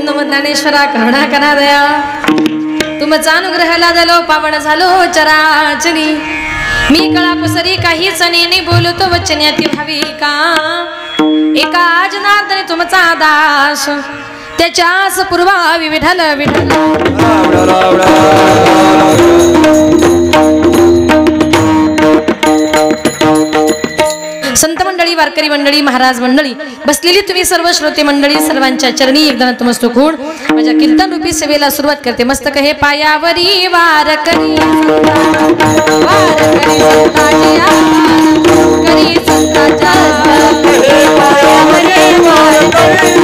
ओम नमो ज्ञानेश्वरा करुणा करा दया तुमचा अनुग्रह लादलो पावन झालो चराचरी मी कळापुसरी काहीच नेने बोलतो वचन्याती भावी का एका जनार्दने तुमचा दास त्याच्यास पूर्वावी विठ्ठल संत मंडळी वारकरी मंडळी महाराज मंडळी बसलेली तुम्ही सर्व श्रोते मंडळी सर्वांच्या चरणी एकदा नतमस्तक होऊन माझ्या कीर्तन रूपी सेवेला सुरुवात करते मस्तक हे पायावरी वारकरी वारकरी संताच्या पायावरी वारकरी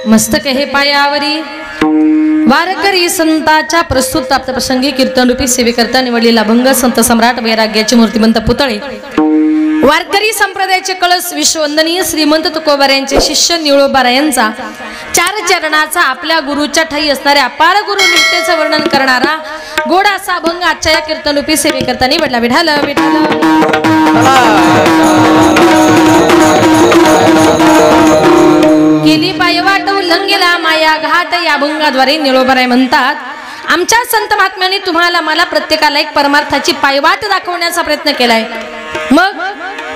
मस्तक हे पायावरी वारकरी संताच्या प्रस्तुत प्राप्त प्रसंगी कीर्तन रूपी सेवेकरता निवडलेला भंग संत सम्राट वैराग्याचे मूर्तिमंत पुतळे वारकरी संप्रदायाचे कळस विश्ववंदनीय श्रीमंत तुकोबारायांचे शिष्य निळोबारायांचा चार चरणाचा आपल्या गुरुच्या ठाई असणाऱ्या अपार गुरु निष्ठेचे वर्णन करणारा गोड असा भंग आजच्या या कीर्तन रूपी सेवेकरता निवडला विठाल विठाल केली पायवाट उल्लंघेला माया घाट या भंगाद्वारे निळोबाराय म्हणतात आमच्या संत महात्म्यांनी तुम्हाला मला प्रत्येकाला एक परमार्थाची पायवाट दाखवण्याचा प्रयत्न केलाय मग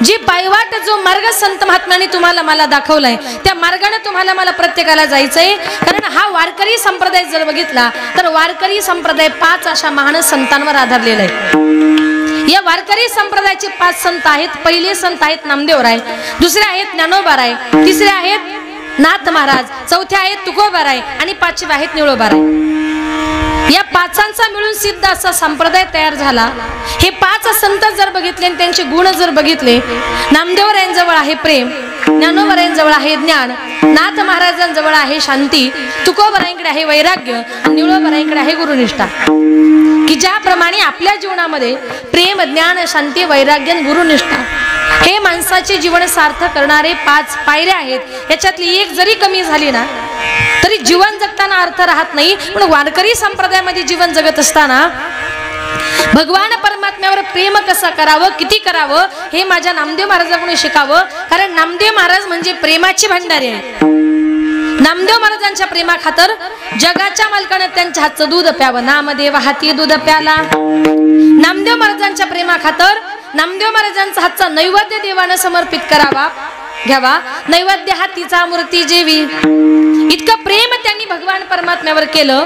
जी पायवाट जो मार्ग संत महात्म्यांनी तुम्हाला मला दाखवलाय त्या मार्गाने तुम्हाला मला प्रत्येकाला जायचंय कारण हा वारकरी संप्रदाय जर बघितला तर वारकरी संप्रदाय 5 अशा महान संतांवर आधारलेला आहे या वारकरी संप्रदायाचे 5 संत आहेत पहिले संत आहेत नामदेवराय दुसरे आहेत ज्ञानोबाराय तिसरे आहेत नाथ महाराज चौथे आहेत तुकोबाराय आणि 5वे आहेत निळोबाराय या 5ांचा मिळून सिद्ध असा संप्रदाय तयार झाला हे 5 संत जर बघितले आणि त्यांचे गुण जर बघितले नामदेवरायांजवळ आहे प्रेम ज्ञानोबारायांजवळ आहे ज्ञान नाथ महाराजांजवळ आहे शांती तुकोबारायांकडे आहे वैराग्य आणि निळोबारायांकडे आहे गुरुनिष्ठा की ज्याप्रमाणे आपल्या जीवनामध्ये प्रेम ज्ञान शांती वैराग्य आणि गुरुनिष्ठा हे माणसाचे जीवन सार्थ करणारे 5 पायऱ्या आहेत याच्यातली एक जरी कमी झाली ना तरी जीवन जगताना अर्थ राहत नाही पण वारकरी संप्रदायामध्ये जीवन जगत असताना भगवान परमात्म्यावर प्रेम कसं करावं किती करावं हे माझ्या नामदेव महाराजांकडून शिकावं कारण नामदेव महाराज म्हणजे प्रेमाची भंडारी आहे नामदेव महाराजांच्या प्रेमाखातर जगाच्या मालकाने त्यांच्या हातचं दूध प्यावं नामदेव हाती दूध प्याला नामदेव महाराजांच्या प्रेमाखातर नामदेव महाराजांचा हातचा नैवेद्य देवानं समर्पित करावा घ्यावा नैवेद्य हातीचा मूर्ती जेवी इतकं प्रेम त्यांनी भगवान परमात्म्यावर केलं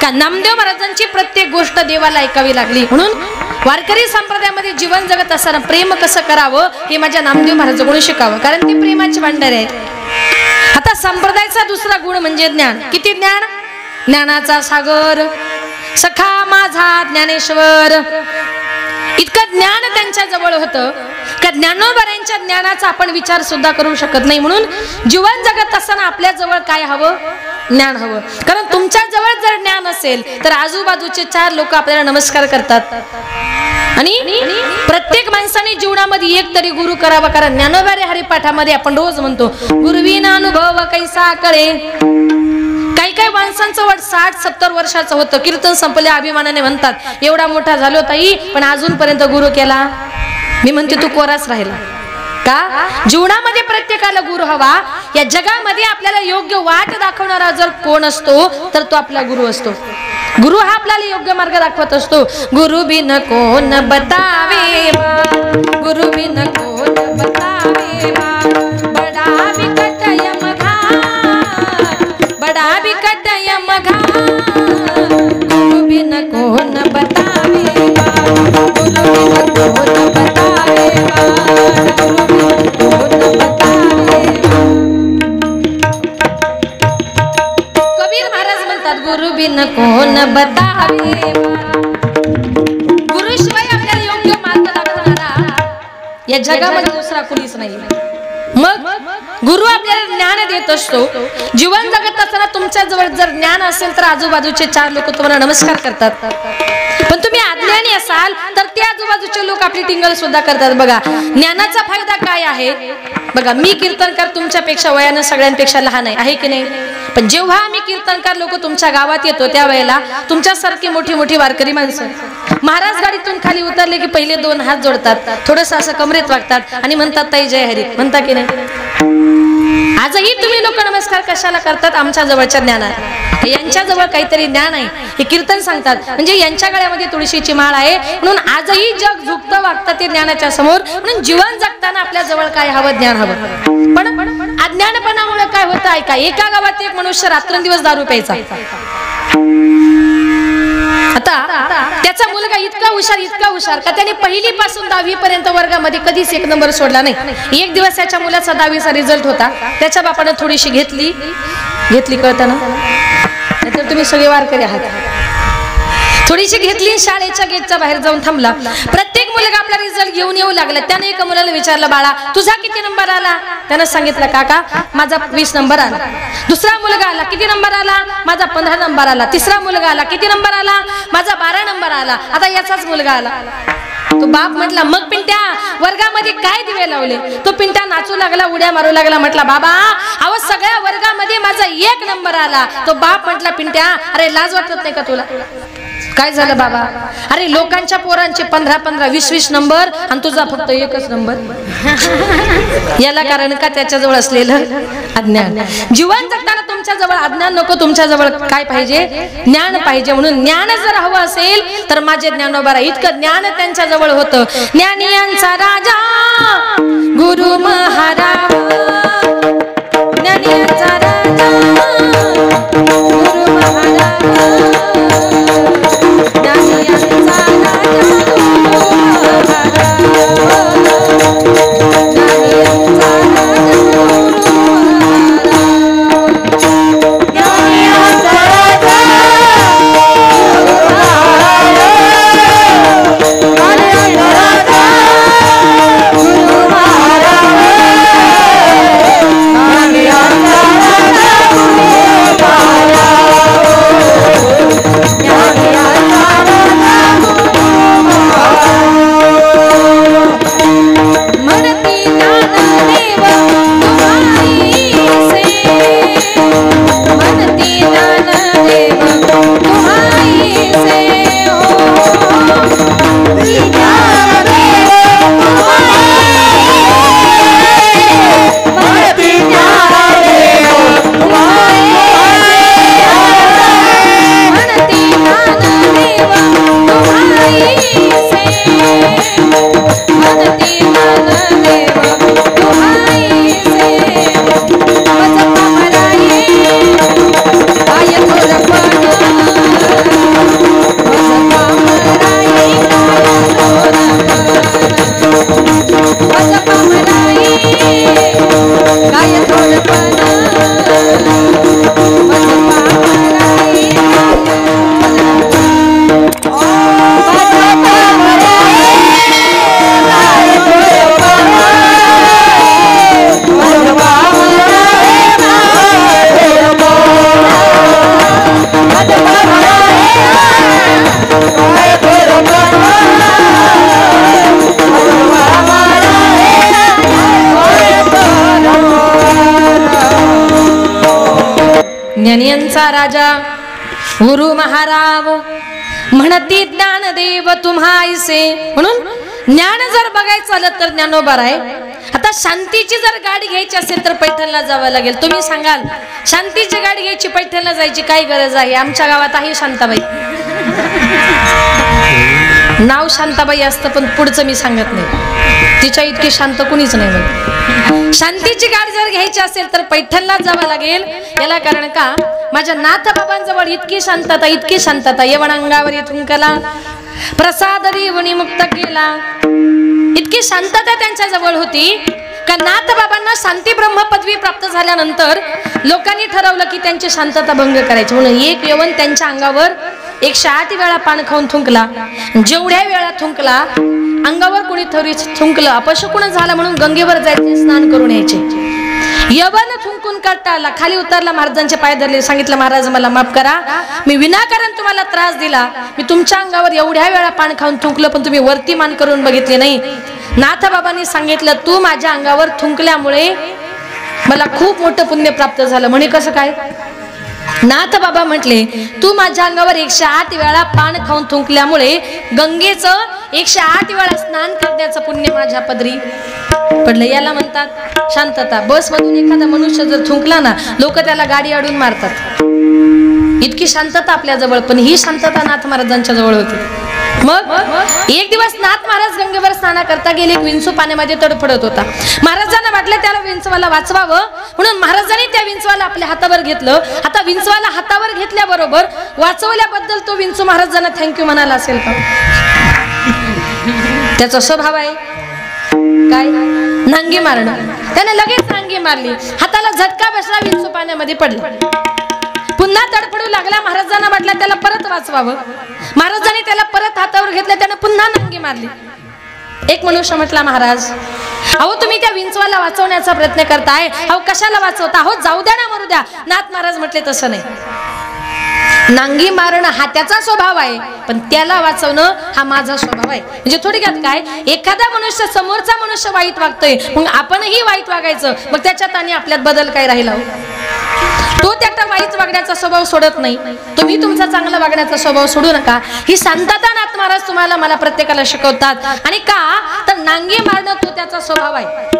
का नामदेव महाराजांची प्रत्येक गोष्ट देवाला ऐकावी लागली म्हणून वारकरी संप्रदायामध्ये जीवन जगत असताना प्रेम कसं करावं हे माझ्या नामदेव महाराजांकडून शिकावं कारण ते प्रेमाची भांडारे आहेत आता संप्रदायाचा दुसरा गुण म्हणजे ज्ञान किती ज्ञान ज्ञानाचा सागर सखा माझा ज्ञानेश्वर इतकं ज्ञान त्यांच्या जवळ होतं का ज्ञानोबारायांच्या ज्ञानाचा आपण विचार सुद्धा करू शकत नाही म्हणून जीवन जगत असताना आपल्या जवळ काय हवं ज्ञान हवं कारण तुमच्या जवळ जर ज्ञान असेल तर आजूबाजूचे 4 लोक आपल्याला नमस्कार करतात आणि प्रत्येक माणसाने जीवनामध्ये एक तरी गुरु करावा कारण ज्ञानोबारे हरिपाठामध्ये आपण रोज म्हणतो गुरुविना अनुभव कैसा कळे काही काही माणसांचं वट 60-70 वर्षाचं होतं कीर्तन संपल्या अभिमानाने म्हणतात एवढा मोठा झालो ताई पण अजूनपर्यंत गुरु केला मी म्हणते तू कोराच राहिला का जीवनामध्ये प्रत्येकाला गुरु हवा या जगामध्ये आपल्याला योग्य वाट दाखवणारा जर कोण असतो तर तो आपला गुरु असतो गुरु हा आपल्याला योग्य मार्ग दाखवत असतो गुरु बिन कोण बतावे गुरु बिन कोण बतावे बडा बिकट यमघा बडा बिकट यमघा गुरु बिन कोण बतावे गुरु बिन कोण बतावे कबीर महाराज म्हणतात गुरु बिन कोण बतावे, गुरुशिवाय आपल्याला योग्य मार्ग दाखवणारा या जगामध्ये दुसरा कुणीच नाही। मग गुरु आपल्याला ज्ञान देत असतो। जीवन जगत असताना तुमच्या जवळ जर ज्ञान असेल तर आजूबाजूचे 4 लोक तुम्हाला नमस्कार करतात, पण तुम्ही अज्ञानी असाल तर ते आजूबाजूचे लोक आपली टिंगल सुद्धा करतात। बघा ज्ञानाचा फायदा काय आहे। बघा मी कीर्तनकार तुमच्यापेक्षा वयाने सगळ्यांपेक्षा लहान आहे की नाही, पण जेव्हा आम्ही कीर्तनकार लोक तुमच्या गावात येतो त्यावेळेला तुमच्यासारखी मोठी मोठी वारकरी माणसं महाराज गाडीतून खाली उतरले की पहिले 2 हात जोडतात, थोडंसं असं कमरेत वागतात आणि म्हणतात ताई जय हरी, म्हणता की नाही। आजही तुम्ही लोक नमस्कार कशाला करतात? आमच्या जवळच्या ज्ञानात, यांच्या जवळ काहीतरी ज्ञान आहे हे कीर्तन सांगतात, म्हणजे यांच्या गळ्यामध्ये तुळशीची माळ आहे म्हणून आजही जग झुकतं वागतं ते ज्ञानाच्या समोर। म्हणून जीवन जगताना आपल्या जवळ काय हवं? ज्ञान हवं। पण अज्ञानपणामुळे काय होतं ऐका, एका गावात एक मनुष्य रात्रंदिवस दारू प्यायचा। आता त्याचा मुलगा इतका हुशार का त्याने 1ली पासून 10वी पर्यंत वर्गामध्ये कधीच 1 नंबर सोडला नाही। एक दिवस त्याच्या मुलाचा 10वीचा रिझल्ट होता, त्याच्या बापाने थोडीशी घेतली कळताना, नाहीतर तुम्ही सगळे वारकरी आहात, थोडीशी घेतली, शाळेच्या गेटच्या बाहेर जाऊन थांबला। प्रत्येक मुलगा आपला रिझल्ट घेऊन येऊ लागला। त्याने एका मुलाला विचारलं, बाळा तुझा किती नंबर आला? त्यानं सांगितलं, काका माझा 20 नंबर आला। दुसरा मुलगा आला, किती नंबर आला? माझा 15 नंबर आला। तिसरा मुलगा आला, किती नंबर आला? माझा 12 नंबर आला। आता याचाच मुलगा आला। तो बाप म्हटला, मग पिंट्या वर्गामध्ये काय दिवे लावले? तो पिंट्या नाचू लागला, उड्या मारू लागला, म्हटला बाबा अहो सगळ्या वर्गामध्ये माझा 1 नंबर आला। तो बाप म्हटला, पिंट्या अरे लाज वाटत नाही का तुला? काय झालं बाबा? अरे लोकांच्या पोरांचे 15-15, 20-20 नंबर आणि तुझा फक्त 1च नंबर। याला कारण का? त्याच्याजवळ असलेलं अज्ञान। जीवन जगताना तुमच्या जवळ अज्ञान नको, तुमच्या जवळ काय पाहिजे? ज्ञान पाहिजे। म्हणून ज्ञान जर हवं असेल तर माझे ज्ञानोबा इतकं ज्ञान त्यांच्या जवळ होतं। ज्ञानियांचा राजा गुरु महाराज, ज्ञानियांचा राजा गुरु महाराज, ज्ञानियांचा राजा गुरु महाराज, म्हणती ज्ञानदेव तुम्हाईसे। म्हणून ज्ञान जर बघायचं आलं तर ज्ञानोबा आहे। आता शांतीची जर गाडी घ्यायची असेल तर पैठणला जावं लागेल। तुम्ही सांगाल शांतीची गाडी घ्यायची पैठणला जायची काय गरज आहे? आमच्या गावात आहे शांताबाई, नाव शांताबाई असतं पण पुढचं मी सांगत नाही, तिच्या इतकी शांत कुणीच नाही। मग शांतीची गाडी जर घ्यायची असेल तर पैठणला जावं लागेल। याला कारण का? माझ्या नाथबाबांजवळ इतकी शांतता, यवनांगावर इथून कला प्रसाद देवणी मुक्त केला, इतकी शांतता त्यांच्या जवळ होती। का नाथ बाबांना शांती ब्रह्म पदवी प्राप्त झाल्यानंतर लोकांनी ठरवलं की त्यांची शांतता भंग करायची, म्हणून एक यवन त्यांच्या अंगावर 108 वेळा पान खाऊन थुंकला. जेवढ्या वेळा थुंकला अंगावर कोणी थोडी थुंकलं अपशकुन झाला म्हणून गंगेवर जायचे, स्नान करून यायचे. यवन थुंकून कंटाळला, खाली उतरला, महाराजांचे पाय धरले, सांगितलं महाराज मला माफ करा, मी विनाकारण तुम्हाला त्रास दिला, मी तुमच्या अंगावर एवढ्या वेळा पान खाऊन थुंकलं पण तुम्ही वरती मान करून बघितले नाही. नाथ बाबांनी सांगितलं तू माझ्या अंगावर थुंकल्यामुळे मला खूप मोठं पुण्य प्राप्त झालं. म्हणे कसं काय? नाथ बाबा म्हटले तू माझ्या अंगावर 108 वेळा पान खाऊन थुंकल्यामुळे गंगेचं 108 वेळा स्नान करण्याचं पुण्य माझ्या पदरी पडलं. याला म्हणतात शांतता. बस मधून एखादा मनुष्य जर थुंकला ना लोक त्याला गाडी अडून मारतात, इतकी शांतता आपल्या जवळ. पण ही शांतता नाथ महाराजांच्या जवळ होती. मग एक दिवस नाथ महाराज गंगेवर स्नान करता गेले, विंचू पाण्यामध्ये तडफडत होता. महाराजांना वाटलं त्याला विंचवाला वाचवावं म्हणून महाराजांनी त्या विंचवाला आपल्या हातावर घेतलं. आता विंचवाला हातावर घेतल्याबरोबर वाचवल्याबद्दल तो विंचू महाराजांना थँक्यू म्हणाला असेल का? त्याचा स्वभाव आहे काय? नांगी मारणं. त्याने लगेच नांगी मारली, हाताला झटका बसला, विंचू पाण्यामध्ये पडला. पुन्हा तडफडू लागला, महाराजांना वाटलं त्याला परत वाचवावं, महाराजांनी त्याला परत हातावर घेतलं, त्याने पुन्हा नांगी मारली. एक मनुष्य म्हटला महाराज अहो तुम्ही त्या विंचवाला वाचवण्याचा प्रयत्न करताय, अहो कशाला वाचवता, अहो जाऊ द्या ना मरू द्या. नाथ महाराज म्हटले तसं नाही, नांगी मारणं हा त्याचा स्वभाव आहे पण त्याला वाचवणं हा माझा स्वभाव आहे. म्हणजे थोडक्यात काय, एखादा मनुष्य समोरचा मनुष्य वाईट वागतोय मग आपणही वाईट वागायचं, मग त्याच्यात आणि आपल्यात बदल काय राहिला? तो त्याचा वाईट वागण्याचा स्वभाव सोडत नाही, तुम्ही तुमचा चांगला वागण्याचा स्वभाव सोडू नका. ही शांतता नाथ महाराज तुम्हाला मला प्रत्येकाला शिकवतात. आणि का तर नांगी मारणं तो त्याचा स्वभाव आहे.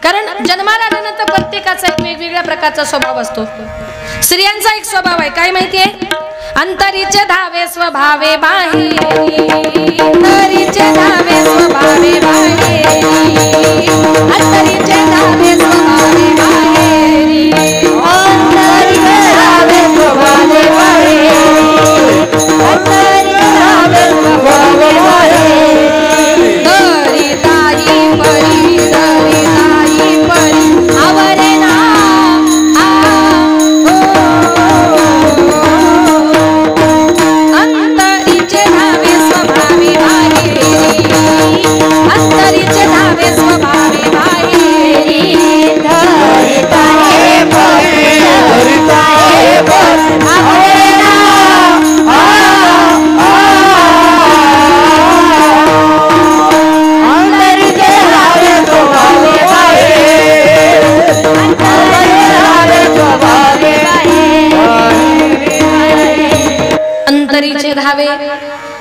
कारण जन्माला आल्यानंतर प्रत्येकाचा एक वेगवेगळ्या प्रकारचा स्वभाव असतो. स्त्रियांचा एक स्वभाव आहे काय माहितीये? अंतरीचे धावे स्वभावे बाहेरी, अंतरीचे धावे स्वभावे बाहेरी, अंतरीचे धावे स्वभावे बाहेरी, अंतरीचे धावे स्वभावे बाहेरी, अंतरीचे धावे स्वभावे बाहेरी. तरी ताई परी, तरी ताई परी आवरे ना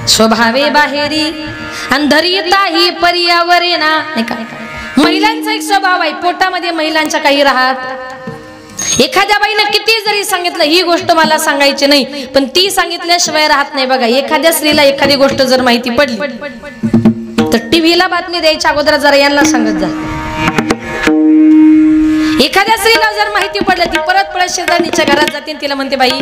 स्वभावे बाहेरी अंधरिता ही पर्यावरे ना. महिलांचा एक स्वभाव आहे, पोटामध्ये महिलांच्या काही राहत. एखाद्या बाईने किती जरी सांगितलं ही गोष्ट मला सांगायची नाही पण ती सांगितल्याशिवाय राहत नाही. बघा एखाद्या स्त्रीला एखादी गोष्ट जर माहिती पडली तर टीव्हीला बातमी द्यायच्या अगोदर जरा यांना सांगत जा. एखाद्या स्त्रीला जर माहिती पडलं ती परत परत शेजारणीच्या घरात जाते, तिला म्हणते बाई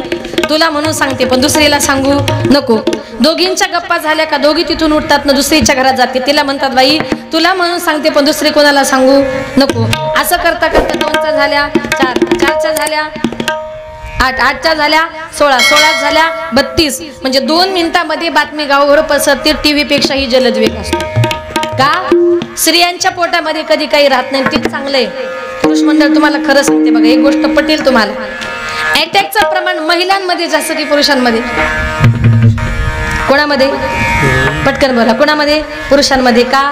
तुला म्हणून सांगते पण दुसरीला सांगू नको. दोघींच्या गप्पा झाल्या का दोघी तिथून उठतात ना दुसरीच्या घरात जाते, तिला म्हणतात बाई तुला म्हणून सांगते पण दुसरी कोणाला सांगू नको. असं करता करता 2च्या झाल्या 4, 4च्या झाल्या 8, 8च्या झाल्या 16, 16 झाल्या 32. म्हणजे 2 मिनिटांमध्ये बातमी गावभर पसरते. टीव्ही पेक्षाही जलद वेग असतो. का? स्त्रियांच्या पोटामध्ये कधी काही राहत नाही, ते चांगलंय. पुरुष मंडळ तुम्हाला खरं सांगते बघा एक गोष्ट पटेल तुम्हाला, अटॅकचं प्रमाण महिलांमध्ये जास्त की पुरुषांमध्ये? कोणामध्ये? पटकन बोला, कोणामध्ये? पुरुषांमध्ये. का?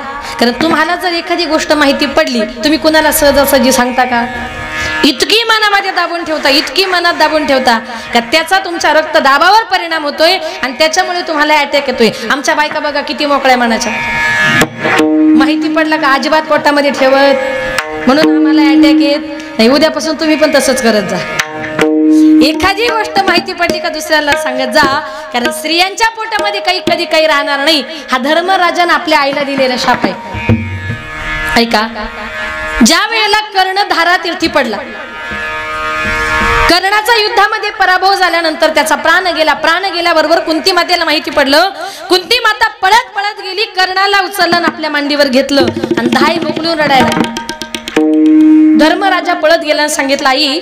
कारण तुम्हाला जर एखादी गोष्ट माहिती पडली तुम्ही कुणाला सहजासहजी सांगता का? इतकी मनामध्ये दाबून ठेवता, इतकी मनात दाबून ठेवता का त्याचा तुमच्या रक्तदाबावर परिणाम होतोय आणि त्याच्यामुळे तुम्हाला अटॅक येतोय. आमच्या बायका बघा किती मोकळ्या मनाच्या, माहिती पडला का अजिबात पोटामध्ये ठेवत म्हणून आम्हाला अटॅक येत नाही. उद्यापासून तुम्ही पण तसंच करत जा. एखादी गोष्ट माहिती पडली का दुसऱ्याला सांगत जा, कारण स्त्रियांच्या पोटामध्ये काही कधी काही राहणार नाही. हा धर्मराजाने आपल्या आईला दिलेला शाप आहे. ऐका, ज्या वेळेला कर्ण धारातीर्थी पडला, कर्णाचा युद्धामध्ये पराभव झाल्यानंतर त्याचा प्राण गेला. प्राण गेल्याबरोबर कुंती मातेला माहिती पडलं. कुंती माता पळत पळत गेली, कर्णाला उचललं आपल्या मांडीवर घेतलं आणि धाय मोकळून रडायला. धर्मराजा पळत गेला आणि सांगितलं, आई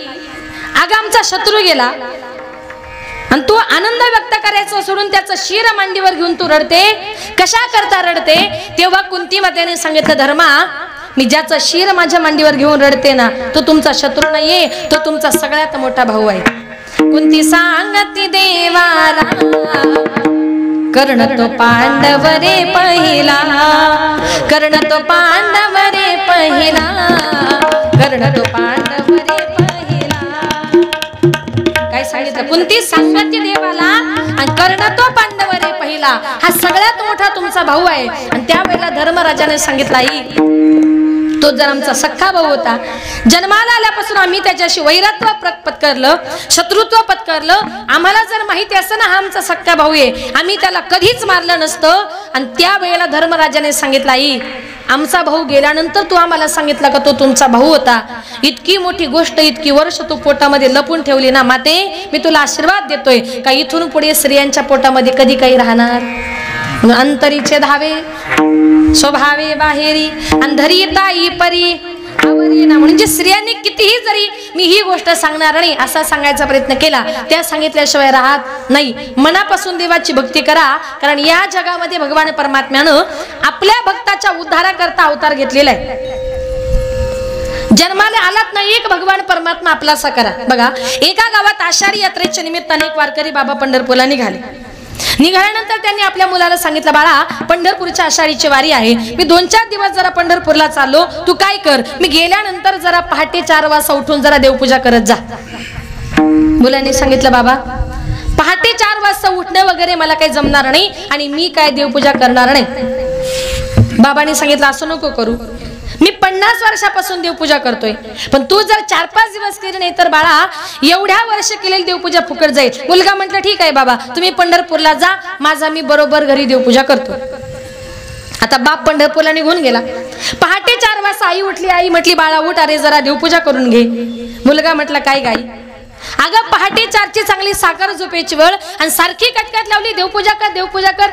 अगं आमचा शत्रू गेला आणि तू आनंद व्यक्त करायचं सोडून त्याचं शिर मांडीवर घेऊन तू रडते, कशा करता रडते? तेव्हा कुंती मातेने सांगितलं, धर्मा मी ज्याचं शिर माझ्या मांडीवर घेऊन रडते ना तो तुमचा शत्रू नाहीये, तो तुमचा सगळ्यात मोठा भाऊ आहे. कुंती सांगती देवाला कर्ण तो पांडव रे पहिला, कर्ण तो पांडव रे पहिला, कर्ण तो पांडव रे पहिला. काय सांगितलं? कुंती सांगती देवाला आणि कर्ण तो पांडव रे पहिला, हा सगळ्यात मोठा तुमचा भाऊ आहे. आणि त्यावेळेला धर्मराजाने सांगितलं, आई तो जर आमचा सख्खा भाऊ होता, जन्माला आल्यापासून आम्ही त्याच्याशी वैरत्व पत्करलं, शत्रुत्व पत्करलं, आम्हाला जर माहिती असतं ना हा आमचा सख्खा भाऊ आहे, आम्ही त्याला कधीच मारलं नसतं. आणि त्यावेळेला धर्मराजाने सांगितलं, आई आमचा भाऊ गेल्यानंतर तू आम्हाला सांगितलं का तो तुमचा भाऊ होता, इतकी मोठी गोष्ट इतकी वर्ष तू पोटामध्ये लपून ठेवली ना माते, मी तुला आशीर्वाद देतोय का इथून पुढे स्त्रियांच्या पोटामध्ये कधी काही राहणार. अंतरीचे धावे स्वभावे बाहेरी अंधरी ताई परी आवरी ना. म्हणजे स्त्रियांनी कितीही जरी मी ही गोष्ट सांगणार नाही असा सांगायचा प्रयत्न केला, त्या सांगितल्याशिवाय राहत नाही. मनापासून देवाची भक्ती करा, कारण या जगामध्ये भगवान परमात्म्यानं आपल्या भक्ताच्या उद्धाराकरता अवतार घेतलेला आहे. जन्माला आलात नाही एक भगवान परमात्मा आपलासा करा. बघा, एका गावात आषाढी यात्रेच्या निमित्ताने एक वारकरी बाबा पंढरपूरला निघाल्यानंतर त्यांनी आपल्या मुलाला सांगितलं, बाळा पंढरपूरच्या आषाढीची वारी आहे, मी 2-4 दिवस जरा पंढरपूरला चाललो, तू काय कर, मी गेल्यानंतर जरा पहाटे 4 वाजता उठून जरा देवपूजा करत जा. मुलांनी सांगितलं, बाबा पहाटे 4 वाजता उठणं वगैरे मला काही जमणार नाही आणि मी काय देवपूजा करणार नाही. बाबांनी सांगितलं, असं नको करू, मी 50 वर्षापासून देवपूजा करतोय, पण तू जर 4-5 दिवस केली नाही तर बाळा एवढ्या वर्ष केलेली देवपूजा फुकट जाईल. मुलगा म्हटलं, ठीक आहे बाबा तुम्ही पंढरपूरला जा, माझा मी बरोबर घरी देवपूजा करतो. आता बाप पंढरपूरला निघून गेला. पहाटे 4 वाजता आई उठली. आई म्हटली, बाळा उठ, अरे जरा देवपूजा करून घे. मुलगा म्हटला, काय गाई, अगं पहाटे 4ची चांगली साखर झोपेची वेळ आणि सारखी कटकट लावली, देवपूजा कर देवपूजा कर.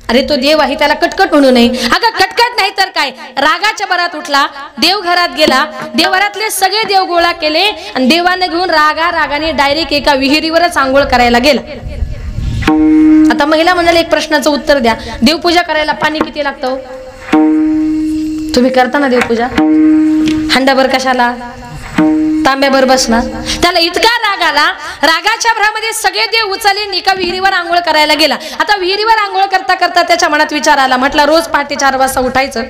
अरे तो देव आहे, त्याला कटकट म्हणू नये. अगं कटकट नाही तर काय, रागाच्या भरात उठला, देवघरात गेला, देवघरातले सगळे देव गोळा केले आणि देवाने घेऊन रागाने डायरेक्ट एका विहिरीवरच आंघोळ करायला गेला. आता महिला म्हणाले, एक प्रश्नाचं उत्तर द्या, देवपूजा करायला पाणी किती लागतं? तुम्ही करता ना देवपूजा, हंडाभर कशाला, तांब्याभर बसणार. त्याला इतका राग आला, रागाच्या भरामध्ये सगळे देव उचलले, एका विहिरीवर आंघोळ करायला गेला. आता विहिरीवर आंघोळ करता करता त्याच्या मनात विचार आला, म्हटलं रोज पहाटे 4 वाजता उठायचं,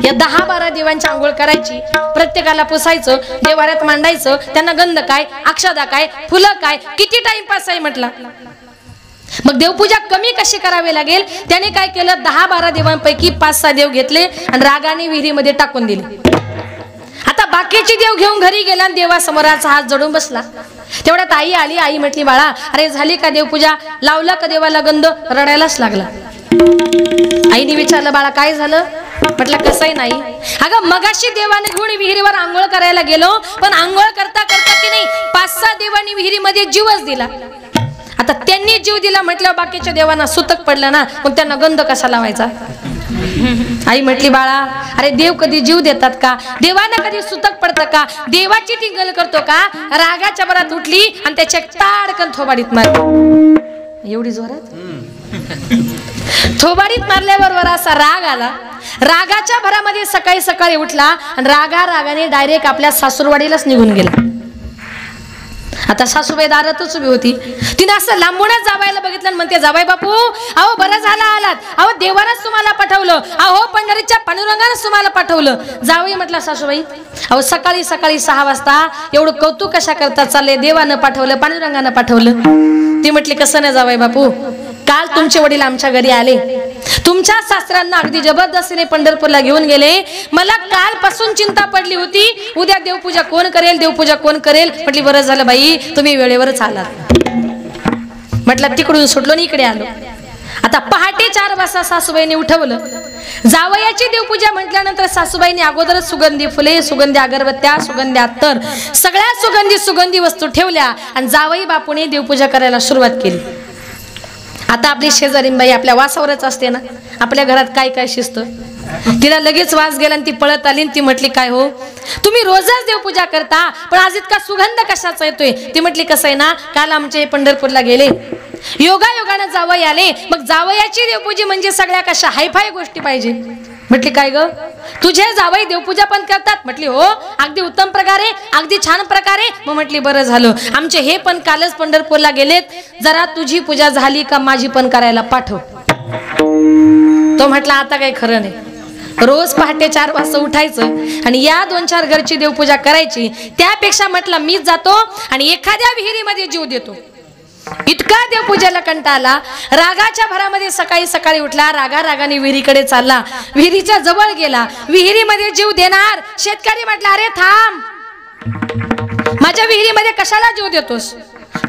या 10-12 देवांची आंघोळ करायची, प्रत्येकाला पुसायचं, देवाऱ्यात मांडायचं, त्यांना गंध काय, अक्षदा काय, फुलं काय, किती टाइमपास आहे म्हटला. मग देवपूजा कमी कशी करावी लागेल, त्याने काय केलं, 10-12 देवांपैकी 5-6 देव घेतले आणि रागाने विहिरीमध्ये टाकून दिले. आता बाकीचे देव घेऊन घरी गेला आणि देवासमोराचा हात जोडून बसला. तेवढ्यात आई आली. आई म्हटली, बाळा अरे झाली का देवपूजा, लावला का देवाला गंध? रडायलाच लागला. आईने विचारलं, बाळा काय झालं? म्हटलं कसंही नाही, अगं मगाशी देवाने घेऊन विहिरीवर आंघोळ करायला गेलो, पण आंघोळ करता करता की नाही 5-6 देवांनी विहिरीमध्ये जीवच दिला. आता त्यांनी जीव दिला म्हटल्यावर बाकीच्या देवांना सुतक पडलं ना, मग त्यांना गंध कसा लावायचा? आई म्हटली, बाळा अरे देव कधी जीव देतात का, देवाना कधी सुतक पडतं का, देवाची टिंगल करतो का? रागाच्या भरात उठली आणि त्याच्या ताडकन थोबाडीत मारली. एवढी जोरात थोबाडीत मारल्याबरोबर असा राग आला, रागाच्या भरामध्ये सकाळी सकाळी उठला आणि रागाने डायरेक्ट आपल्या सासूरवाडीलाच निघून गेला. आता सासूबाई दारातच उभी होती. तिने असं लांबूनच जावायला बघितलं आणि म्हणते, जावाई बापू अहो बरं झालं आलात, अहो देवानच तुम्हाला पाठवलं, अहो पंढरीच्या पांडुरंगानच तुम्हाला पाठवलं. जावई म्हटला, सासूबाई अहो सकाळी 6 वाजता एवढं कौतुक कशा करता चालले, देवानं पाठवलं पांडुरंगानं पाठवलं. ती म्हटली, कसं नाही जावई बापू, काल तुमचे वडील आमच्या घरी आले, तुमच्या सासऱ्यांना अगदी जबरदस्तीने पंढरपूरला घेऊन गेले. मला कालपासून चिंता पडली होती, उद्या देवपूजा कोण करेल, देवपूजा कोण करेल. म्हटली, बरं झालं बाई तुम्ही वेळेवरच आलात. म्हटलं तिकडून सुटलो आणि इकडे आलो. आता पहाटे 4 वाजता सासूबाईने उठवलं. जावयाची देवपूजा म्हटल्यानंतर सासूबाईने अगोदरच सुगंधी फुले, सुगंधी अगरबत्त्या, सुगंधी अत्तर, सगळ्या सुगंधी वस्तू ठेवल्या आणि जावई बापूने देवपूजा करायला सुरुवात केली. आता आपली शेजारीन बाई आपल्या वासावरच असते ना, आपल्या घरात काय काय शिस्त, तिला लगेच वास गेला आणि ती पळत आली आणि ती म्हटली काय हो तुम्ही रोजच देवपूजा करता पण आज इतका सुगंध कशाचा येतोय? ती म्हटली कसं आहे ना काल आमचे पंढरपूरला गेले योगायोगाने जावई आले मग जावयाची देवपूजा म्हणजे सगळ्या कशा हायफाय गोष्टी पाहिजे. म्हटली काय ग तुझे जावई देवपूजा पण करतात? म्हटली हो अगदी उत्तम प्रकारे अगदी छान प्रकारे. मग म्हटली बरं झालं आमचे हे पण कालच पंढरपूरला गेलेत जरा तुझी पूजा झाली का माझी पण करायला पाठव. तो म्हटला आता काही खरं नाही रोज पहाटे 4 वाजता उठायचं आणि या 2-4 घरची देवपूजा करायची त्यापेक्षा म्हटलं मीच जातो आणि एखाद्या विहिरीमध्ये जीव देतो. इतका देवपूजेला कंटाळला रागाच्या भरामध्ये सकाळी सकाळी उठला रागाने विहिरीकडे चालला विहिरीच्या जवळ गेला विहिरीमध्ये जीव देणार शेतकरी म्हटला अरे थांब माझ्या विहिरीमध्ये कशाला जीव देतोस?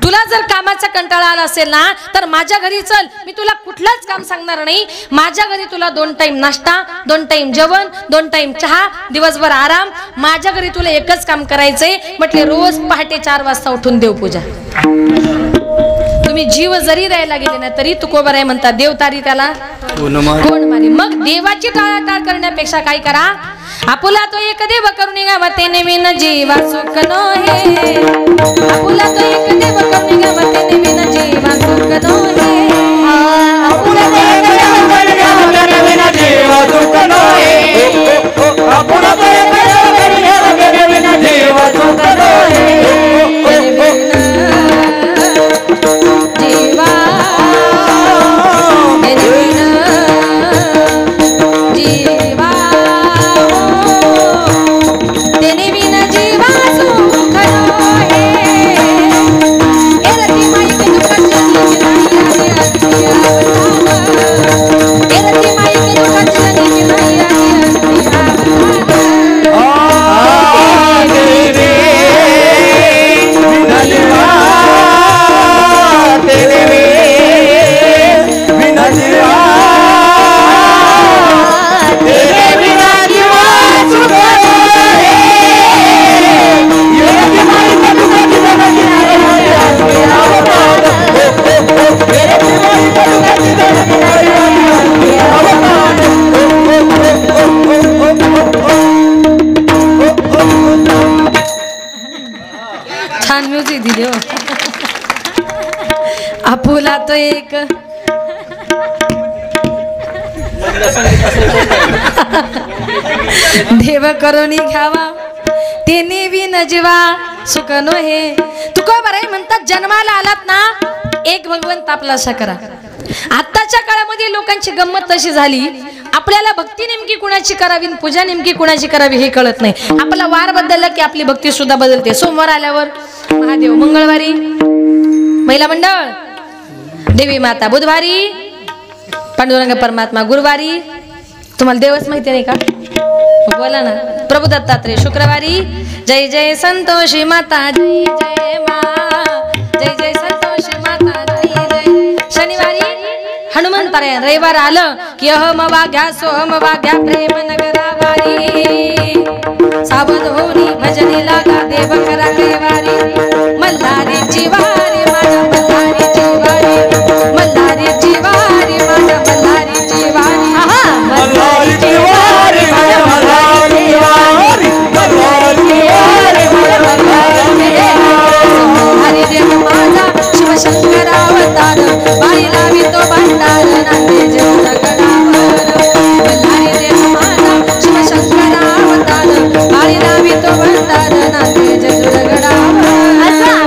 तुला जर कामाचा कंटाळा आला असेल ना तर माझ्या घरी चल मी तुला कुठलंच काम सांगणार नाही. माझ्या घरी तुला 2 टाइम नाश्ता 2 टाइम जेवण 2 टाइम चहा दिवसभर आराम. माझ्या घरी तुला एकच काम करायचंय. म्हटले रोज पहाटे 4 वाजता उठून देवपूजा. तुम्ही जीव जरी द्यायला गेले ना तरी तुकोबर आहे म्हणतात देव तारी त्याला कोण मारी. मग देवाची टाळाटाळ करण्यापेक्षा काय करा आपुला तो एक देव करून गावते नवीन जीवा सुख नो हे. आपुला तो एक देव करून गावते नवीन जीवा सुख नो हे. आपुला तो एक देव करून गावते नवीन जीवा सुख नो हे. आपुला तो एक देव करून गावते नवीन जीवा सुख नो हे. जीवा छान म्युझिक दिली हो. आपुला तो एक देव करून घ्यावा तेने बी नजवा सुख नो हे. तुकोबर आहे म्हणतात जन्माला आलात ना एक भगवंत आपला असा करा. आताच्या काळामध्ये लोकांची गंमत तशी झाली आपल्याला भक्ती नेमकी कुणाची करावी पूजा नेमकी कुणाची करावी हे कळत नाही. आपला वार बदलला की आपली भक्ती सुद्धा बदलते. सोमवार आल्यावर महादेव मंगळवारी महिला मंडळ देवी माता बुधवारी पांडुरंग परमात्मा गुरुवारी तुम्हाला देवच माहिती नाही का बोला ना प्रभू दत्तात्रय शुक्रवारी जय जय संतोषी माता जय जय मा जय जय संतोषी माता जय जय. शनिवारी हनुमंतरायण रविवार आलं की अहम वाघ्या सोहम वाघ्या प्रेम नगरावारी सावध होनी भजनी लागा देव करा कैवारी. मल्हारी जीवारी माझ्या मल्हारी जीवारी मल्हारी जीवारी माझ्या मल्हारी जीवारी मल्हारी जीवारी माझ्या मल्हारी जीवारी मल्हारी जीवारी माझ्या मल्हारी हरी देव माझा शिवशंकर अवतार बाई लावी तो भंडार नांदे जगडावर. मल्हारी देव माझा शिवशंकर अवतार बाई लावी तो भंडार नांदे जगडावर.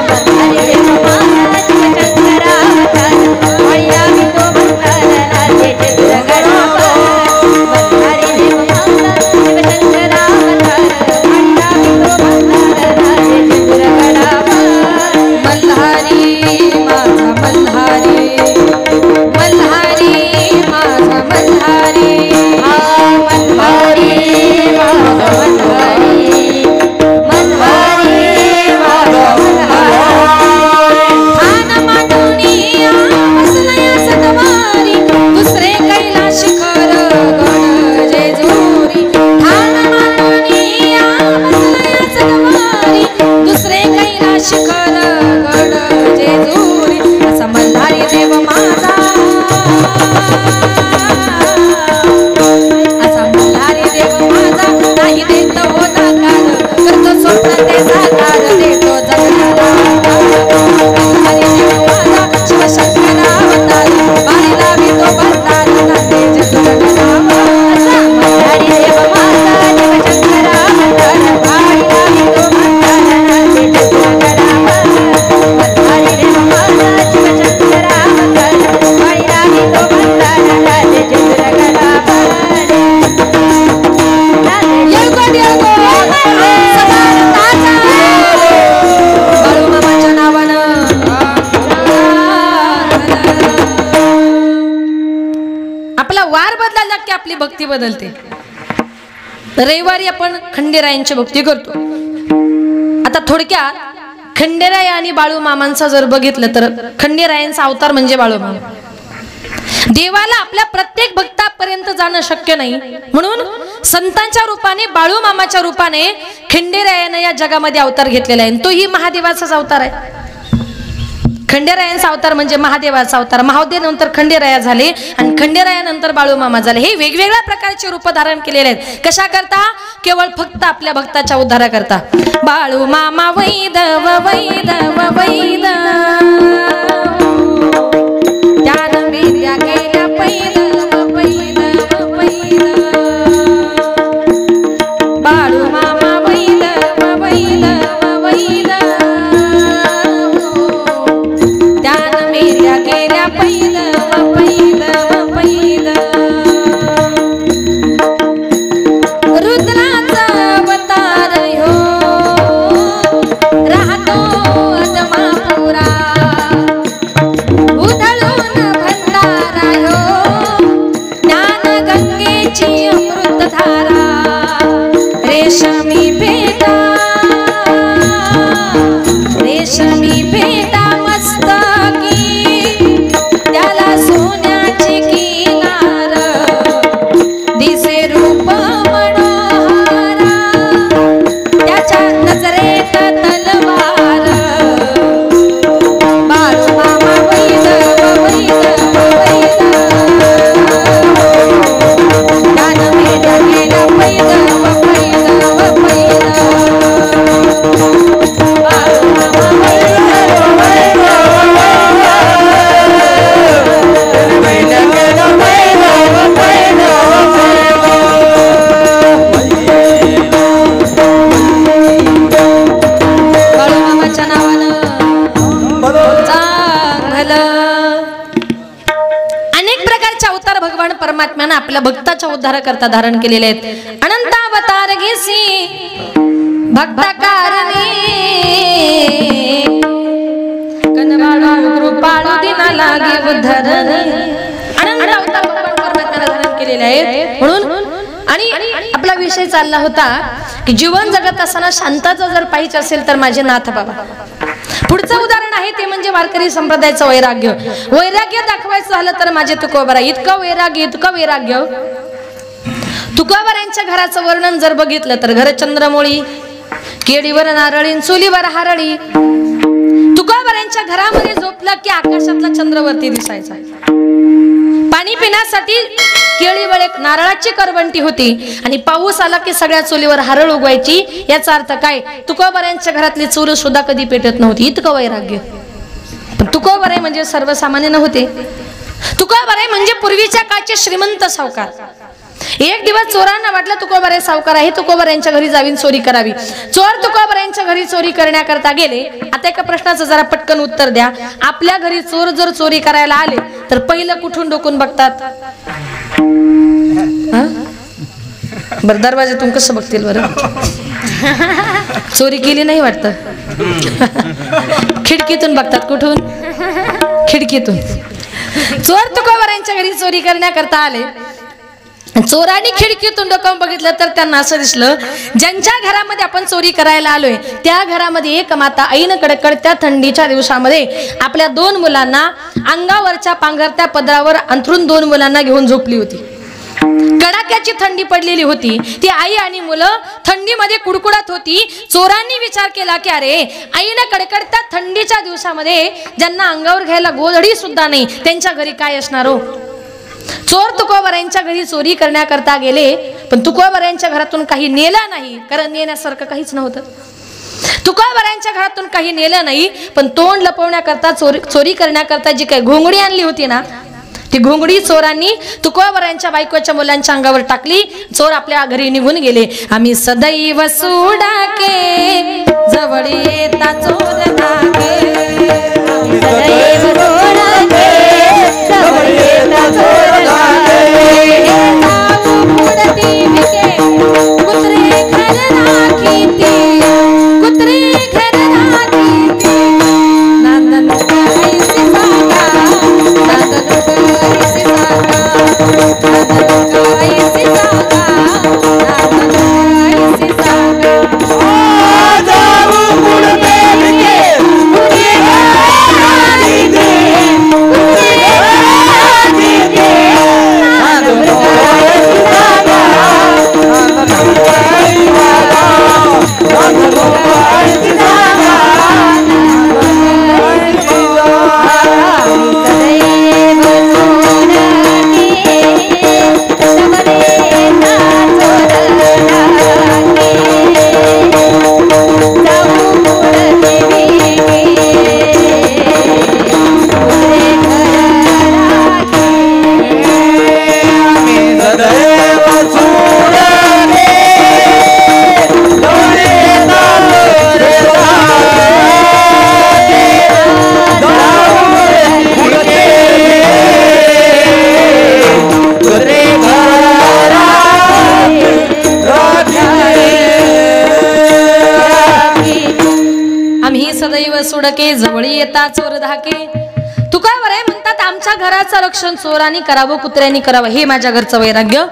मल्हारी देव माझा शिवशंकर अवतार बाई लावी तो भंडार नांदे जगडावर. मल्हारी देव माझा शिवशंकर अवतार बाई लावी तो भंडार नांदे जगडावर. मल्हारी माझा मल्हारी मल्हारी माझा वार बदलायला की आपली भक्ती बदलते. रविवारी आपण खंडेरायांची भक्ती करतो. आता थोडक्यात खंडेराय आणि बाळू मामांचा जर बघितलं तर खंडेरायांचा अवतार म्हणजे बाळू मामा. देवाला आपल्या प्रत्येक भक्तापर्यंत जाणं शक्य नाही, म्हणून संतांच्या रूपाने बाळू मामाच्या रूपाने खंडेरायाने या जगामध्ये अवतार घेतलेला आहे. तोही महादेवाचाच अवतार आहे. खंडेरायांचा अवतार म्हणजे महादेवाचा अवतार. महादेव नंतर खंडेराया झाले आणि खंडेरायानंतर बाळू मामा झाले. हे वेगवेगळ्या प्रकारचे रूप धारण केलेले आहेत. कशा करता? केवळ फक्त आपल्या भक्ताच्या उद्धारा करता. बाळू मामा वैदव वैदव वैद त्यानं मेल्या गेल्या पैदव पैदव पैद बाळू मामा वैदव वैदव वैद त्यानं मेल्या गेल्या पैदव पैदव पैद रुद्राचा अवतार हो राहतो अदमापुरा रेशमी भेटा मस्तकी त्याला सोन्याची किनार दिसे रूप मनोहरा त्याच्या नजरेत तलवार बाळू मामा वैदव वैदव वैद त्यानं मेल्या गेल्या पैदव पैदव पैद बाळू मामा वैदव बाळू मामाच्या नावानं चांगलं. अनेक प्रकारचे अवतार भगवान परमात्म्यानं आपल्या भक्ताच्या उद्धार करता धारण केलेले आहेत. अनंत अवतार घेसी भक्ता कारणी कनबाळू कृपाळू दिना लागे उद्धरणी. अनंत अवतार भगवान परमात्म्यानं धारण केलेले आहेत. म्हणून आणि आपला विषय चालला होता की जीवन जगत असताना शांतता जर पाहिजे असेल तर माझे नाथ बाबा. पुढचं उदाहरण आहे ते म्हणजे वारकरी संप्रदायाचं वैराग्य. वैराग्य दाखवायचं झालं तर माझे तुकोबरा. इतकं वैराग्य तुकोबरांच्या घराचं वर्णन जर बघितलं तर घर चंद्रमोळी, केळीवर नारळी, चुलीवर हारळी. तुकोबरांच्या घरामध्ये झोपलं की आकाशातला चंद्रवरती दिसायचा. पाणी पिण्यासाठी केळीवर एक नारळाची करवंटी होती आणि पाऊस आला की सगळ्या चुलीवर हरळ उगवायची. याचा अर्थ काय? तुकोबरांच्या घरातली चूल सुद्धा कधी पेटत नव्हती. इतकं वैराग्य. पण तुकोबराय म्हणजे सर्वसामान्य नव्हते. तुकोबराय म्हणजे पूर्वीच्या काळचे श्रीमंत सावकार. एक दिवस चोरांना वाटलं तुकोबराय सावकार आहे, तुकोबरांच्या घरी जावीन चोरी करावी. चोर तुकोबरांच्या घरी चोरी करण्याकरता गेले. आता एका प्रश्नाचं जरा पटकन उत्तर द्या. आपल्या घरी चोर जर चोरी करायला आले तर पहिलं कुठून डोकून बघतात? बरं, दरवाजातून कसं बघतील बरं? चोरी केली नाही वाटतं. खिडकीतून बघतात. कुठून? खिडकीतून. चोर तुकोबरांच्या घरी चोरी करण्याकरता आले. चोरांनी खिडकीतून डोकावून बघितलं तर त्यांना असं दिसलं, ज्यांच्या घरामध्ये आपण चोरी करायला आलोय त्या घरामध्ये एक माता ऐन कडकडत्या थंडीच्या दिवसामध्ये आपल्या 2 मुलांना अंगावरच्या पांघरत्या पदरावर अंथरून 2 मुलांना घेऊन झोपली होती. कडाक्याची थंडी पडलेली होती. ती आई आणि मुलं थंडीमध्ये कुडकुडत होती. चोरांनी विचार केला की अरे ऐन कडकडत्या थंडीच्या दिवसामध्ये ज्यांना अंगावर घ्यायला गोधडी सुद्धा नाही त्यांच्या घरी काय असणार हो. चोर तुकोबरांच्या घरी चोरी करण्याकरता गेले, पण तुकोबरांच्या घरातून काही नेलं नाही, कारण नेण्यासारखं काहीच नव्हतं. तुकोबरांच्या घरातून काही नेलं नाही, पण तोंड लपवण्याकरता चोरी करण्याकरता जी काही घोंगडी आणली होती ना, ती घोंगडी चोरांनी तुकोबरांच्या बायकोच्या मुलांच्या अंगावर टाकली. चोर आपल्या घरी निघून गेले. आम्ही सदैव सोडाके जवळ येता चोर धागे, सदैव सोडाके जवळ येता चोर धागे. उडती विके कुत्रे घर राखीती, कुत्रे घर राखीती. नांदन ऐसी सागा, नांदन ऐसी सागा. सुडके जवळी येता चोर धाके. तुकावराय म्हणतात आमच्या घराचं रक्षण चोरांनी करावं कुत्र्यांनी करावं हे माझ्या घरचं वैराग्य.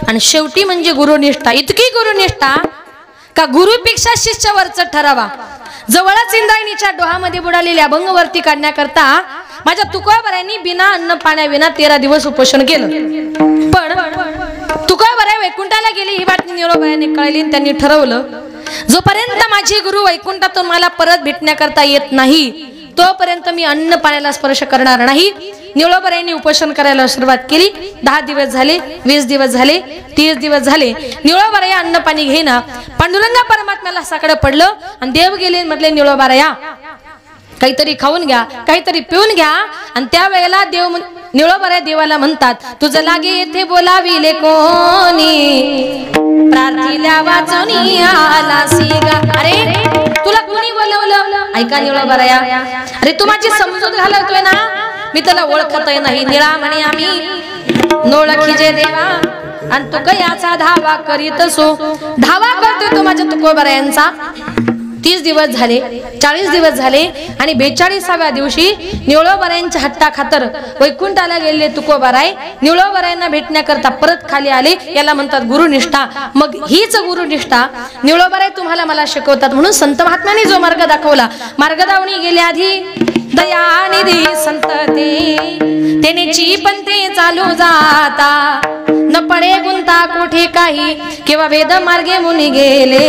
आणि शेवटी म्हणजे गुरुनिष्ठा. इतकी गुरुनिष्ठा का गुरुपेक्षा शिष्यावरचं ठरावा. जवळच इंद्रायणीच्या डोहामध्ये बुडालेल्या अभंगवरती काढण्याकरता माझ्या तुकावरायांनी बिना अन्न पाण्याविना 13 दिवस उपोषण केलं. पण तुकावराय वैकुंठाला गेली ही बातमी निळोबायांनी कळली. त्यांनी ठरवलं जोपर्यंत माझे गुरु वैकुंठातून मला परत भेटण्याकरता येत नाही तोपर्यंत मी अन्न पाण्याला स्पर्श करणार नाही. निळोबायांनी उपोषण करायला सुरुवात केली. 10 दिवस झाले, 20 दिवस झाले, 30 दिवस झाले. निळोबाराया अन्न पाणी घेईना. पांडुरंगा परमात्म्याला साकडं पडलं आणि देव गेले. म्हटले निळोबाराया काहीतरी खाऊन घ्या, काहीतरी पिऊन घ्या. आणि त्यावेळेला देव निळोबाराया देवाला म्हणतात तुझं लागे येथे बोलाविले कोणी प्रार्थील्या वाचनी आला सीगा. अरे तुला कोणी बोलवलं? ऐका निळोबाराया, अरे तू माझी समजूत घालतोय ना, मी त्याला ओळखतय नाही. निळा म्हणे आम्ही नोळखी जे देवा आणि तू याचा धावा करीत सो. धावा करतोय तो माझ्या तुकोबारायांचा. 30 दिवस झाले, 40 दिवस झाले आणि 42व्या दिवशी निळोबारायांच्या हट्टा खातर वैकुंठाला गेलेले तुकोबाराय निळोबारायांना भेटण्याकरता परत खाली आले. याला म्हणतात गुरुनिष्ठा. मग हीच गुरुनिष्ठा निळोबाराय तुम्हाला मला शिकवतात. म्हणून संत महात्म्यांनी जो मार्ग दाखवला, मार्ग दावणी गेल्या आधी दयानिधी संतती तेनेची पंथे चालू जाता न पडे गुंता कोठे काही किंवा वेद मार्गे मुनी गेले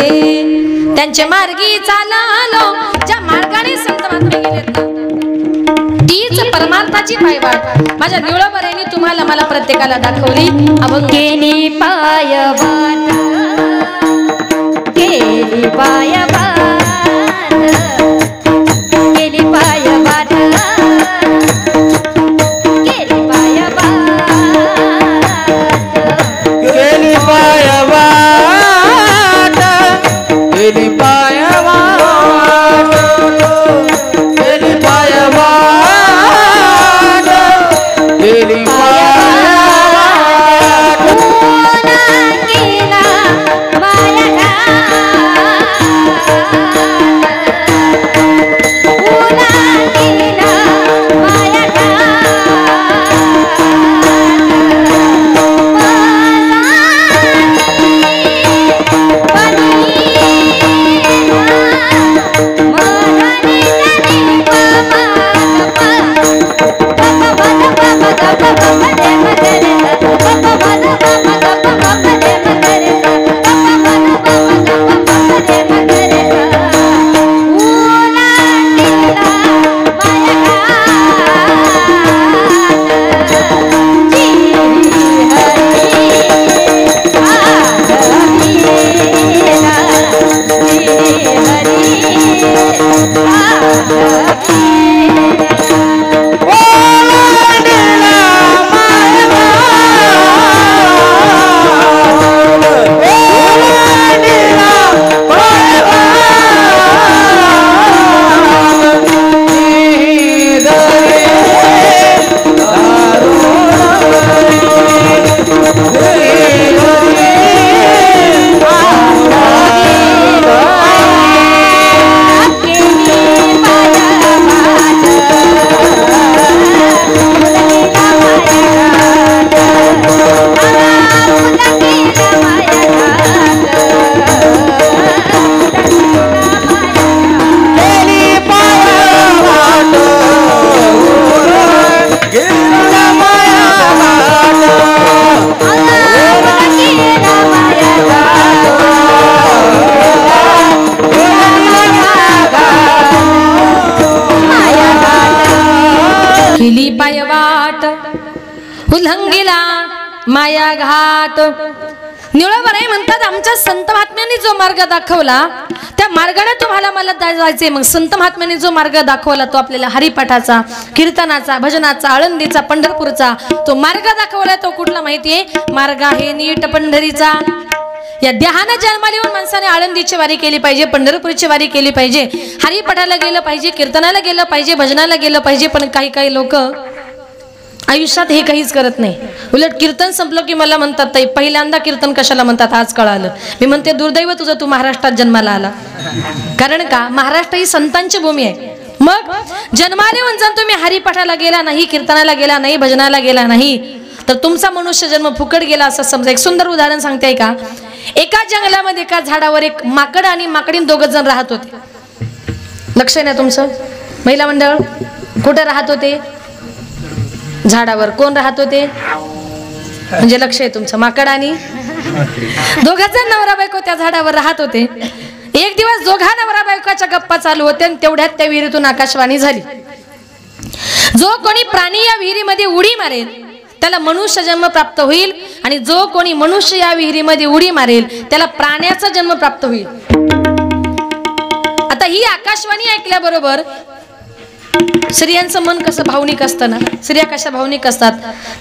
त्यांचे मार्गी चाललो. ज्या मार्गाने संत महात्मे गेले तीच परमार्थाची पायवाट माझ्या निळोबारायांनी तुम्हाला मला प्रत्येकाला दाखवली. अभंगेनी पायवाट केली पायवाट केली पायवाट केली पायवाट केली पायवाट केली पायवाट केली पायवाट केली केली पायवाट उल्लंघिला माया घाट. निळोबाराय म्हणतात आमच्या संत महात्म्यांनी जो मार्ग दाखवला त्या मार्गाने तुम्हाला मला जायचे. मग संत महात्म्यांनी जो मार्ग दाखवला तो आपल्याला हरिपाठाचा, कीर्तनाचा, भजनाचा, आळंदीचा, पंढरपूरचा तो मार्ग दाखवला. तो कुठला माहितीये? मार्ग आहे नीट पंढरीचा. या देहानं जन्माला येऊन माणसाने आळंदीची वारी केली पाहिजे, पंढरपूरची वारी केली पाहिजे, हरिपाठाला गेलं पाहिजे, कीर्तनाला गेलं पाहिजे, भजनाला गेलं पाहिजे. पण काही काही लोक आयुष्यात हे काहीच करत नाही. उलट कीर्तन संपलं की मला म्हणतात ताई पहिल्यांदा कीर्तन कशाला म्हणतात आज कळालं. मी म्हणते दुर्दैव तुझं, तू महाराष्ट्रात जन्माला आला. कारण का? महाराष्ट्र ही संतांची भूमी आहे. मग जन्माले जर तुम्ही हरिपाठाला गेला नाही, कीर्तनाला गेला नाही, भजनाला गेला नाही, तर तुमचा मनुष्य जन्म फुकट गेला असं समजा. एक सुंदर उदाहरण सांगते का. एका जंगलामध्ये एका झाडावर एक माकड आणि माकडीन दोघं जण राहत होते. लक्ष आहे ना तुमचं महिला मंडळ? कुठे राहत होते? झाडावर. कोण राहत होते म्हणजे लक्ष आहे तुमचं? माकड आणि दोघं जण नवरा बायको त्या झाडावर राहत होते. एक दिवस दोघा नवरा बायकोच्या गप्पा चालू होते आणि तेवढ्यात त्या विहिरीतून आकाशवाणी झाली. जो कोणी प्राणी या विहिरीमध्ये उडी मारेल त्याला मनुष्य जन्म प्राप्त होईल, आणि जो कोणी मनुष्य या विहिरीमध्ये उडी मारेल त्याला प्राण्याचा जन्म प्राप्त होईल. आता ही आकाशवाणी ऐकल्याबरोबर स्त्रियांचं मन कसं भावनिक असतं ना, स्त्रिया कशा भावनिक असतात,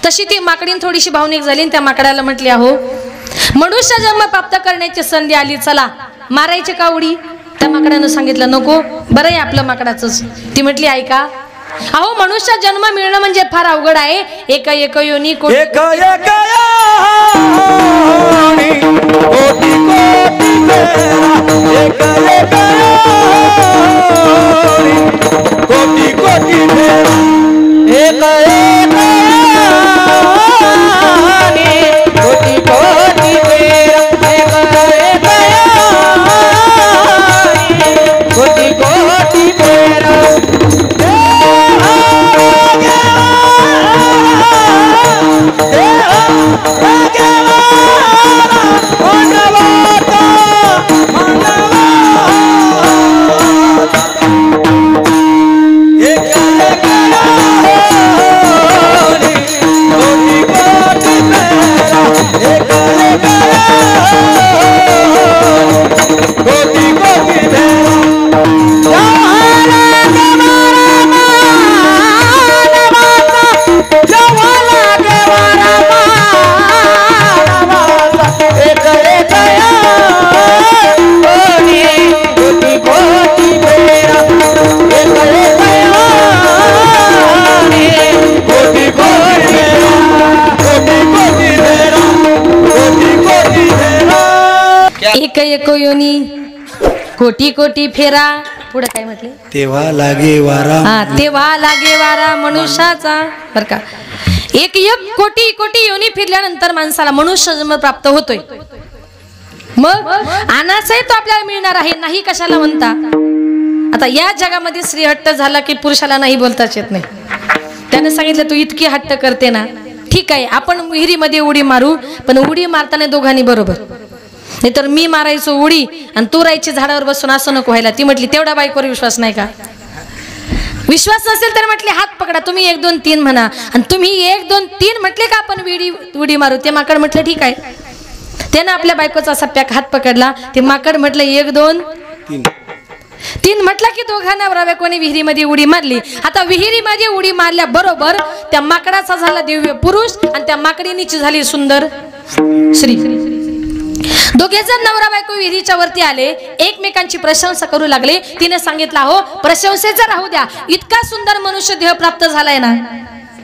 तशी ती माकडीन थोडीशी भावनिक झाली आणि त्या माकडाला म्हटली, अहो मनुष्य जन्म प्राप्त करण्याची संधी आली, चला मारायचे का उडी? त्या माकडानं सांगितलं नको, बरं आहे आपलं माकडाचंच. ती म्हटली ऐका, अहो मनुष्य जन्म मिळणं म्हणजे फार अवघड आहे. एक एक योनी कोटी एक एक योनी कोटी कोटी फेरा. पुढे काय म्हटले? तेव्हा लागे वारा. हा, तेव्हा लागे वारा मनुष्याचा. बर का, एक एक कोटी कोटी योनी फिरल्यानंतर माणसाला मनुष्य जन्म प्राप्त होतोय. मग अनासही तो आपल्याला मिळणार आहे, नाही कशाला म्हणता. आता या जगामध्ये स्त्री हट्ट झाला की पुरुषाला नाही बोलताच येत नाही. त्याने सांगितलं तू इतकी हट्ट करते ना, ठीक आहे आपण विहिरीमध्ये उडी मारू, पण उडी मारताना दोघांनी बरोबर, नाही तर मी मारायचो उडी आणि तू राहायची झाडावर बसून, असं नको व्हायला. ती म्हटली तेवढा बायकोवर विश्वास नाही का? विश्वास नसेल तर म्हटले हात पकडा, तुम्ही 1 2 3 म्हणा, आणि तुम्ही 1 2 3 म्हटले का आपण उडी मारू. ते माकड म्हटलं ठीक आहे. त्यानं आपल्या बायकोचा असा हात पकडला. ते माकड म्हटलं 1 2 3 म्हटलं की दोघांना नवरा बायकोने विहिरीमध्ये उडी मारली. आता विहिरीमध्ये उडी मारल्या बरोबर त्या माकडाचा झाला दिव्य पुरुष आणि त्या माकडीनीची झाली सुंदर स्त्री. दोघे जण नवरा बायको विहिरीच्या वरती आले, एकमेकांची प्रशंसा करू लागले. तिने सांगितलं हो प्रशंसेचं राहू द्या, इतका सुंदर मनुष्य देह प्राप्त झालाय ना,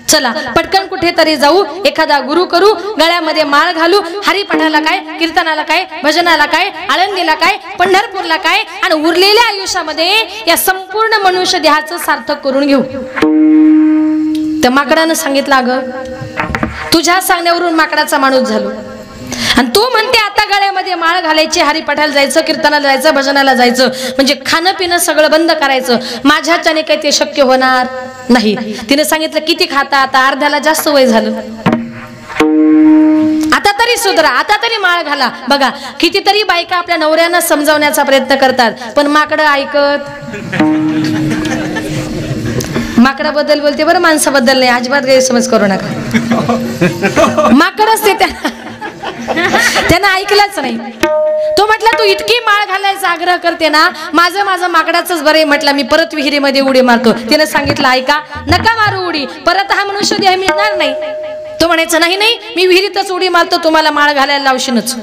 चला पटकन कुठेतरी जाऊ, एखादा गुरु करू, गळ्यामध्ये माळ घालू, हरिपाठाला काय, कीर्तनाला काय, भजनाला काय, आळंदीला काय, पंढरपूरला काय, आणि उरलेल्या आयुष्यामध्ये या संपूर्ण मनुष्य देहाचं सार्थक करून घेऊ. त्या माकडानं सांगितलं अगं तुझ्या सांगण्यावरून माकडाचा माणूस झालो, आणि तू म्हणते आता गळ्यामध्ये माळ घालायची, हरिपाठाला जायचं, कीर्तनाला जायचं, भजनाला जायचं, म्हणजे खाणं पिणं सगळं बंद करायचं. माझ्याच्याने काही ते शक्य होणार नाही. तिने सांगितलं किती खाता, आता अर्ध्याला जास्त वय झालं, आता तरी सुधरा, आता तरी माळ घाला. बघा कितीतरी बायका आपल्या नवऱ्यांना समजावण्याचा प्रयत्न करतात, पण माकडं ऐकत. माकडाबद्दल बोलते बरं, माणसाबद्दल नाही, अजिबात गैरसमज करू नका. माकडच ते त्यानं ऐकलंच नाही. तो म्हटला तू इतकी माळ घालायचा आग्रह करते ना, माझं माकडाचंच बरं आहे. म्हटलं मी परत विहिरीमध्ये उडी मारतो. तिने सांगितलं ऐका नका मारू उडी, परत हा मनुष्य देह मिळणार नाही. तो म्हणायचं नाही नाही मी विहिरीतच उडी मारतो, तुम्हाला माळ घालायला लावशीनच.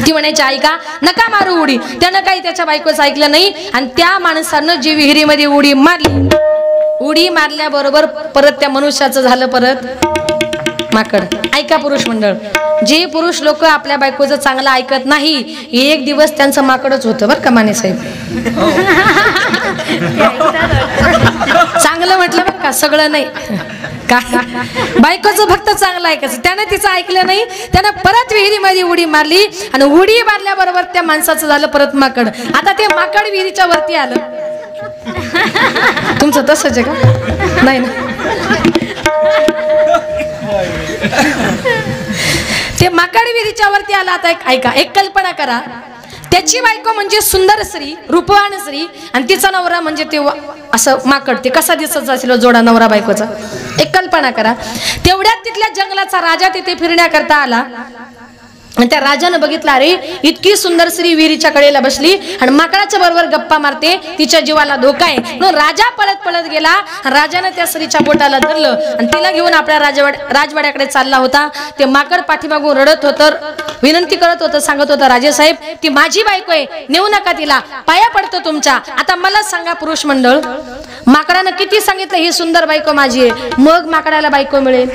ती म्हणायची ऐका नका मारू उडी. त्यानं काही त्याच्या बायकोचं ऐकलं नाही, आणि त्या माणसानं जी विहिरीमध्ये उडी मारली, उडी मारल्याबरोबर परत त्या मनुष्याचं झालं परत माकड. ऐका पुरुष मंडळ, जे पुरुष लोक आपल्या बायकोचं चांगलं ऐकत नाही, एक दिवस त्यांचं माकडच होतं बरं का माने साहेब. चांगलं म्हटलं बरं का, सगळं नाही का. बायकोचं फक्त चांगलं ऐकायचं. त्यानं तिचं ऐकलं नाही, त्यानं परत विहिरीमध्ये उडी मारली आणि उडी मारल्याबरोबर त्या माणसाचं झालं परत माकड. आता ते माकड विहिरीच्या वरती आलं. तुमचं तसंच आहे का? नाही ना. ते माकड विहिरीच्या वरती आला. आता ऐका, एक कल्पना करा, त्याची बायको म्हणजे सुंदर स्त्री, रूपवान स्त्री, आणि तिचा नवरा म्हणजे ते असं माकड. ते कसा दिसत असेल जोडा नवरा बायकोचा, एक कल्पना करा. तेवढ्यात तिथल्या जंगलाचा राजा तिथे फिरण्याकरता आला आणि त्या राजानं बघितलं, अरे इतकी सुंदर स्त्री विहिरीच्या कडेला बसली आणि माकडाच्या बरोबर गप्पा मारते, तिच्या जीवाला धोका आहे. म्हणून राजा पळत पळत गेला. राजानं त्या स्त्रीच्या बोटाला धरलं आणि तिला घेऊन आपल्या राजवाड्याकडे चालला होता. ते माकड पाठीमागून रडत होतं, विनंती करत होतं, सांगत होतं, राजेसाहेब ती माझी बायको आहे, नेऊ नका तिला, पाया पडतो तुमच्या. आता मला सांगा पुरुष मंडळ, माकडानं किती सांगितलं ही सुंदर बायको माझी आहे, मग माकडाला बायको मिळेल?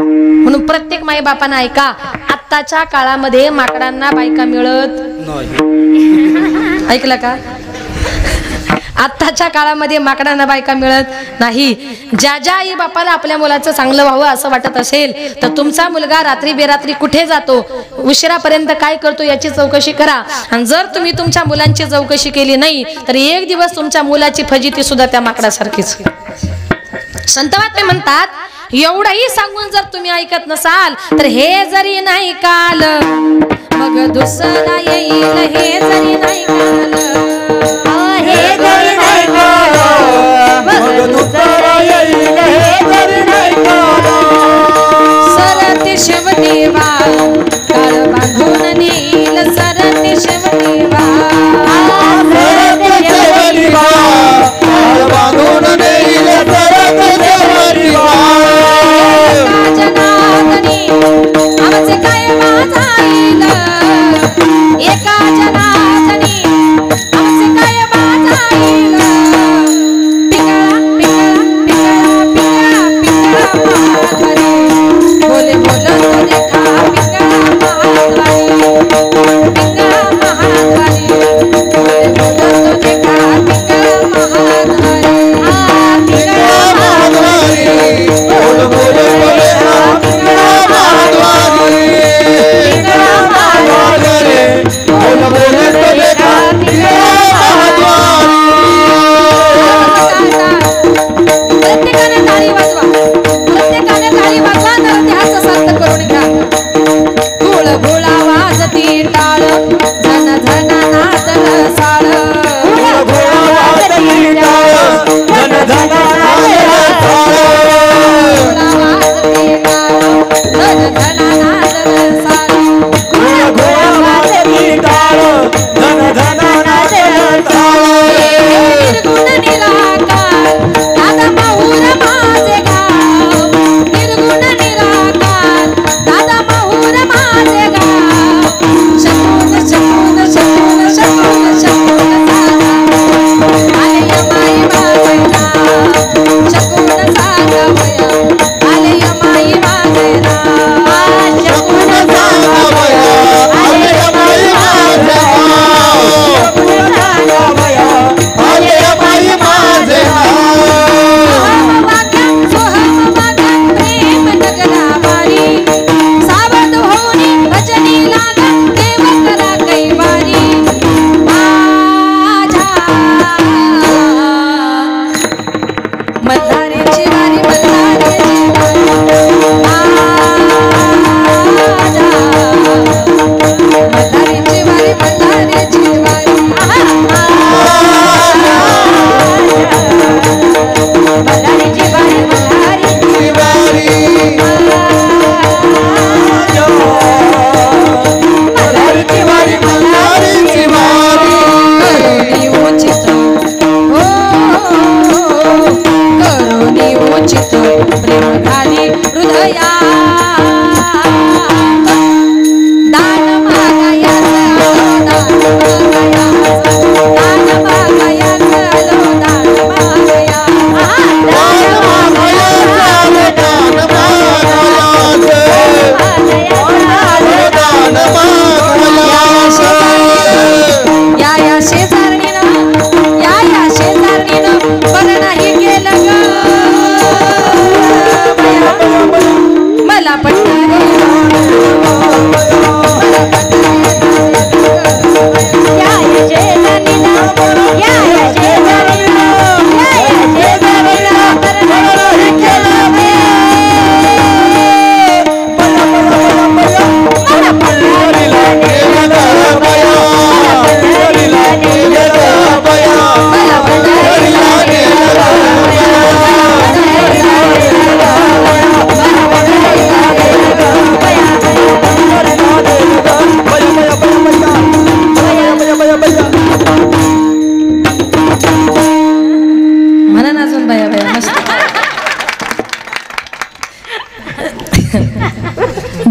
म्हणून प्रत्येक माई बापानं ऐका, आत्ताच्या काळामध्ये माकडांना बायका मिळत नाही. ऐकलं का? आत्ताच्या काळामध्ये माकडांना बायका मिळत नाही. ज्या आई बापाला आपल्या मुलाचं चांगलं व्हावं असं वाटत असेल तर तुमचा मुलगा रात्री बेरात्री कुठे जातो, उशिरापर्यंत काय करतो याची चौकशी करा. आणि जर तुम्ही तुमच्या मुलांची चौकशी केली नाही तर एक दिवस तुमच्या मुलाची फजिती सुद्धा त्या माकडासारखीच. संत महात्मे म्हणतात, एवढंही सांगून जर तुम्ही ऐकत नसाल तर हे जरी नाही काल मग दुसरा येईल, हे जरी नाही काल, हे जरी नाही काल मग दुसरा येईल, हे जरी नाही काल. सरते शिवदेवा काळ बांधून नेईल, सरते शिवदेवा, सरते शिवदेवा काळ बांधून नेईल, सरते शिवदेवा. आमचे काय माझाईल, एका जनार्दनी आमचे काय माझाईल. पिंगळा पिंगळा पिंगळा पिंगळा पिंगळा महाद्वारी, बोले बोलत देखा पिंगळा महाद्वारी, पिंगळा महाद्वारी, बोले बोलत देखा पिंगळा महाद्वारी, पिंगळा महाद्वारी, बोल बोल बोले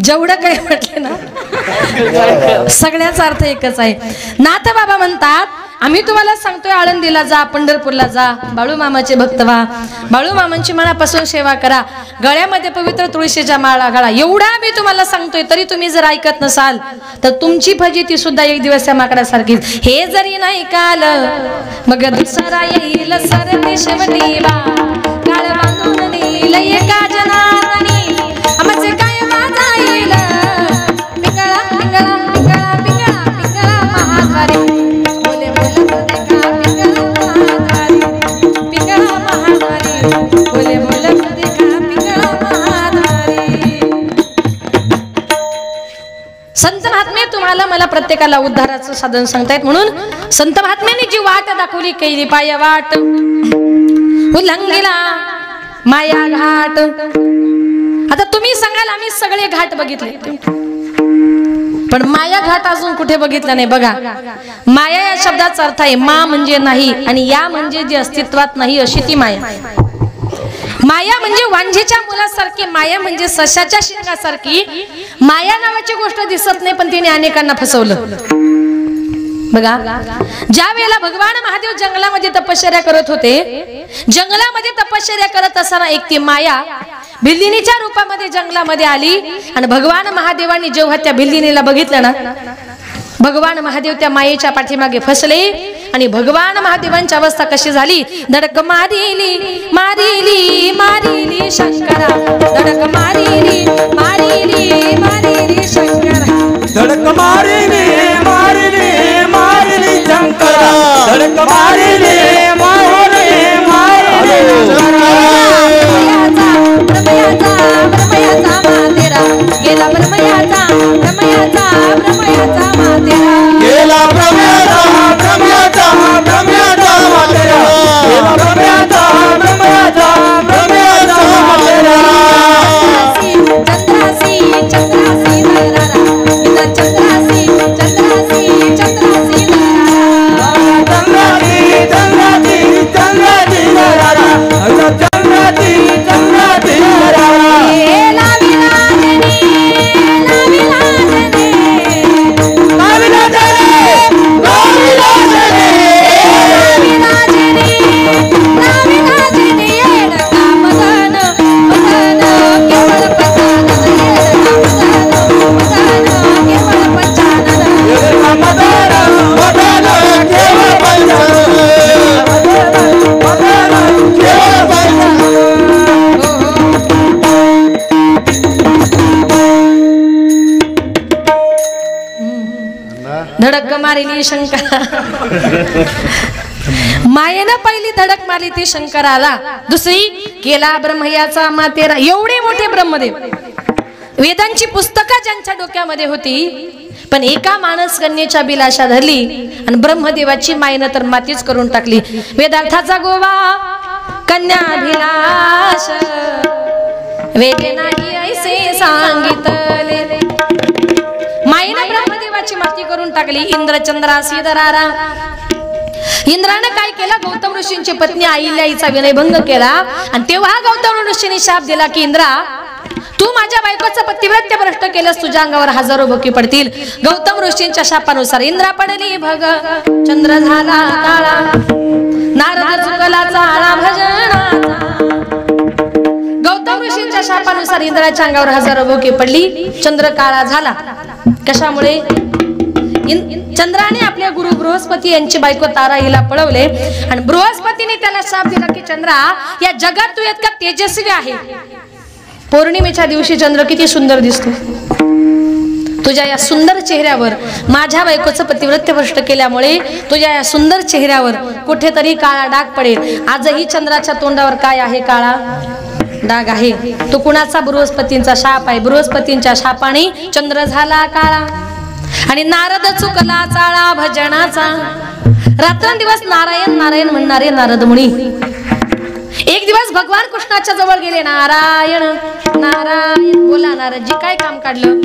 जेवढं काही म्हटले ना सगळ्याचा अर्थ एकच आहे. नाथ बाबा म्हणतात आम्ही तुम्हाला सांगतोय आळंदीला जा, पंढरपूरला जा, बाळू मामाचे भक्त व्हा, बाळू मामांची मनापासून सेवा करा, गळ्यामध्ये पवित्र तुळशीच्या माळा घाला, एवढा मी तुम्हाला सांगतोय. तरी तुम्ही जर ऐकत नसाल तर तुमची फजिती सुद्धा एक दिवस त्या माकडासारखीच. हे जरी नाही काल मग दुसरा येईल सरते शेवटी बा, काळ बांधून नेईल एका जनार्दनी, आमचे काय माझा येईल पिंगळा पिंगळा पिंगळा पिंगळा पिंगळा महाद्वारी, बोले बोलत देखा पिंगळा महाद्वारी, बोले बोलत देखा पिंगळा महाद्वारी. संत महात्मे तुम्हाला मला प्रत्येकाला उद्धाराचं साधन सांगतायत. म्हणून संत महात्म्यांनी जी वाट दाखवली, कैली पाय वाट उल्लंघिला माया घाट. आता तुम्ही सांगाल आम्ही सगळे घाट बघितले, पण माया घाट अजून कुठे बघितला नाही. बघा, माया या शब्दाचा अर्थ आहे मा म्हणजे नाही आणि या म्हणजे जे अस्तित्वात नाही अशी ती माया. माया म्हणजे वांझेच्या मुलासारखी, माया म्हणजे सशाच्या शिंगासारखी. माया नावाची गोष्ट दिसत नाही पण तिने अनेकांना फसवलं. बघा, ज्या वेळेला भगवान महादेव जंगलामध्ये तपश्चर्या करत होते, जंगलामध्ये तपश्चर्या करत असताना एक ती माया भिल्लिनीच्या रूपामध्ये जंगलामध्ये आली आणि भगवान महादेवांनी जेव्हा त्या भिल्लिनीला बघितलं ना, भगवान महादेव त्या मायेच्या पाठीमागे फसले आणि भगवान महादेवांची अवस्था कशी झाली, धडक मारिली मारिली मारिली शंकरा, धडक मारिली मारिली मारिली शंकरा, धडक मारिली मारिली मारिली शंकरा, धडक मारिली मारिली मारिली ब्रह्मयाचा मातेरा गेला, ब्रह्मयाचा मातेरा गेला, ब्रह्मयाचा ब्रह्मयाचा मातेरा गेला, ब्रह्मयाचा मातेरा. चंद्रासी चंद्रासी नरारा, चंद्रासी चंद्रासी चंद्रासी नरारा, चंद्रासी चंद्रासी चंद्रासी नरारा, चंद्रासी चंद्रासी नरारा. धडक मारिली शंकरा. मायेनं पहिली धडक मारली ती शंकराला, दुसरी केला ब्रह्मयाचा मातेरा. एवढे मोठे ब्रह्मदेव, वेदांची पुस्तकं ज्यांच्या डोक्यामध्ये होती, पण एका मानस कन्येच्या बिलाशा धरली आणि ब्रह्मदेवाची मायेनं तर मातीच करून टाकली. वेदार्थाचा गोवा कन्याभिलाष वेदे नाही ऐसे सांगितले, मायेनं ब्रह्मदेवाची माती करून टाकली. इंद्रचंद्रासी दरारा. इंद्राने काय केलं, गौतम ऋषींची पत्नी अहिल्याईचा विनयभंग केला आणि तेव्हा गौतम ऋषींनी शाप दिला की इंद्रा, तू माझ्या बायकोचं पतिव्रत्य भ्रष्ट केलंस, तुझ्या अंगावर हजारो भोकी पडतील. गौतम ऋषींच्या शापानुसार इंद्रा पडली भग, चंद्र झाला काळा, नारद चुकला चाळा भजनाचा. गौतम ऋषींच्या शापानुसार इंद्राच्या अंगावर हजारो भोकी पडली, चंद्र काळा झाला. कशामुळे? चंद्राने आपल्या गुरु बृहस्पती यांची बायको तारा हिला पळवले आणि बृहस्पतीने त्याला शाप दिला की चंद्रा, या जगात तू इतका तेजस्वी आहे, पौर्णिमेच्या दिवशी चंद्र किती सुंदर दिसतो, तुझ्या या सुंदर चेहऱ्यावर माझ्या बायकोचं पतिव्रत्य भ्रष्ट केल्यामुळे तुझ्या या सुंदर चेहऱ्यावर कुठेतरी काळा डाग पडेल. आजही चंद्राच्या तोंडावर काय आहे? काळा डाग आहे. तो कुणाचा? बृहस्पतींचा शाप आहे. बृहस्पतींच्या शापाने चंद्र झाला काळा आणि नारद चुकला चाळा भजनाचा. रात्रंदिवस नारायण नारायण म्हणणारे नारद मुनी एक दिवस भगवान कृष्णाच्या जवळ गेले. नारायण नारायण बोला नारदजी, काय काम काढलं?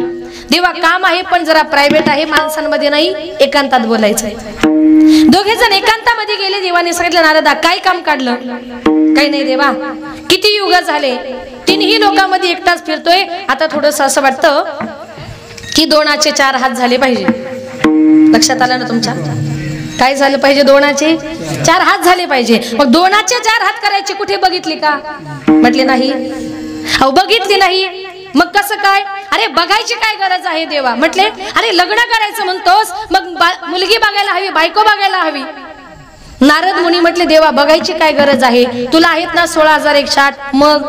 देवा काम आहे पण जरा प्रायव्हेट आहे, माणसांमध्ये नाही, एकांतात बोलायचं आहे. दोघे जण एकांतामध्ये गेले. देवाने सांगितलं नारदा काय काम काढलं? काही नाही देवा, किती युग झाले तिन्ही लोकांमध्ये एकटाच फिरतोय. आता थोडस असं वाटतं की दोनाचे 4 हात झाले पाहिजे. लक्षात आलं ना तुमच्या? काय झालं पाहिजे? दोनाचे 4 हात झाले पाहिजे. मग दोनाचे 4 हात करायचे कुठे बघितली का? म्हटले नाही. अहो बघितली नाही. मग कसं काय? अरे बघायची काय गरज आहे देवा? म्हटले अरे लग्न करायचं म्हणतोस, मग मुलगी बघायला हवी, बायको बघायला हवी. नारद मुनी म्हटले देवा बघायची काय गरज आहे? तुला आहेत ना 16,108, मग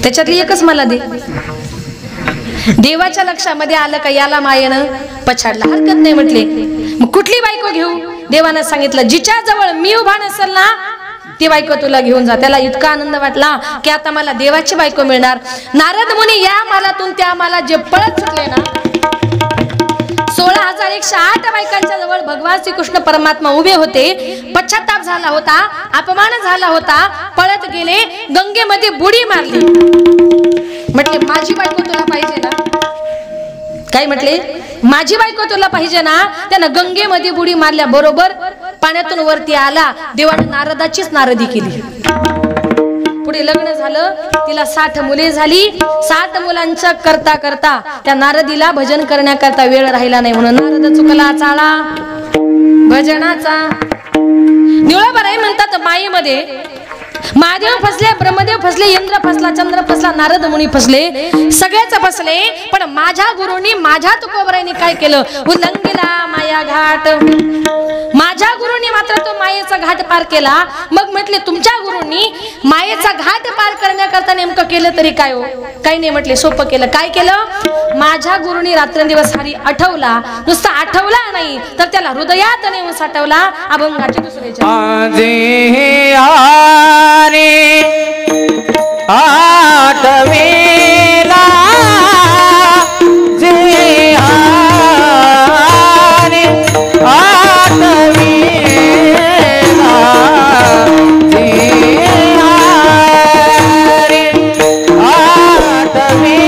त्याच्यातली एकच मला दे. देवाच्या लक्षामध्ये आलं का याला मायेनं पछाडला. हरकत नाही म्हटले. मग कुठली बायको घेऊ? देवानं सांगितलं जिच्या जवळ मी उभा नसेल ना ती बायको तुला घेऊन जा. त्याला इतका आनंद वाटला की आता मला देवाची बायको मिळणार. नारद मुनी या मालातून त्या मला जे पळत सुटले ना, 16,108 बायकांच्या जवळ भगवान श्रीकृष्ण परमात्मा उभे होते. पश्चाताप झाला होता, अपमान झाला होता, पळत गेले, गंगेमध्ये बुडी मारली. म्हटले माझी बायको तुला पाहिजे ना? काय म्हटले? माझी बायको तुला पाहिजे ना? त्यानं गंगेमध्ये बुडी मारल्या बरोबर पाण्यातून वरती आला. देवाने नारदाचीच नारदी केली. पुढे लग्न झालं. तिला 60 मुले झाली. 60 मुलांच्या करता करता त्या नारदीला भजन करण्याकरता वेळ राहिला नाही. म्हणून नारद चुकला चाळा भजनाचा. निळोबाराई म्हणतात मायेमध्ये महादेव फसले, ब्रह्मदेव फसले, इंद्र फसला, चंद्र फसला, नारद मुनी फसले, सगळेच फसले. पण माझ्या गुरुंनी, माझ्या तुकोबराईने काय केलं? उल्लंघिला माया घाट. माझ्या गुरुंनी मात्र तो मायेचा घाट पार केला. मग म्हटले तुमच्या गुरुंनी मायेचा घाट पार करण्याकरता नेमकं केलं तरी काय हो? काही नाही म्हटले, सोपं केलं. काय केलं? माझ्या गुरुंनी रात्रंदिवस हरी आठवला. नुसता आठवला नाही तर त्याला हृदयात नेऊन साठवला. अभंगाची दुसऱ्याच्या आठवेला जे आरे आठवेला जे आरे आठवेला जे आरे आठवेला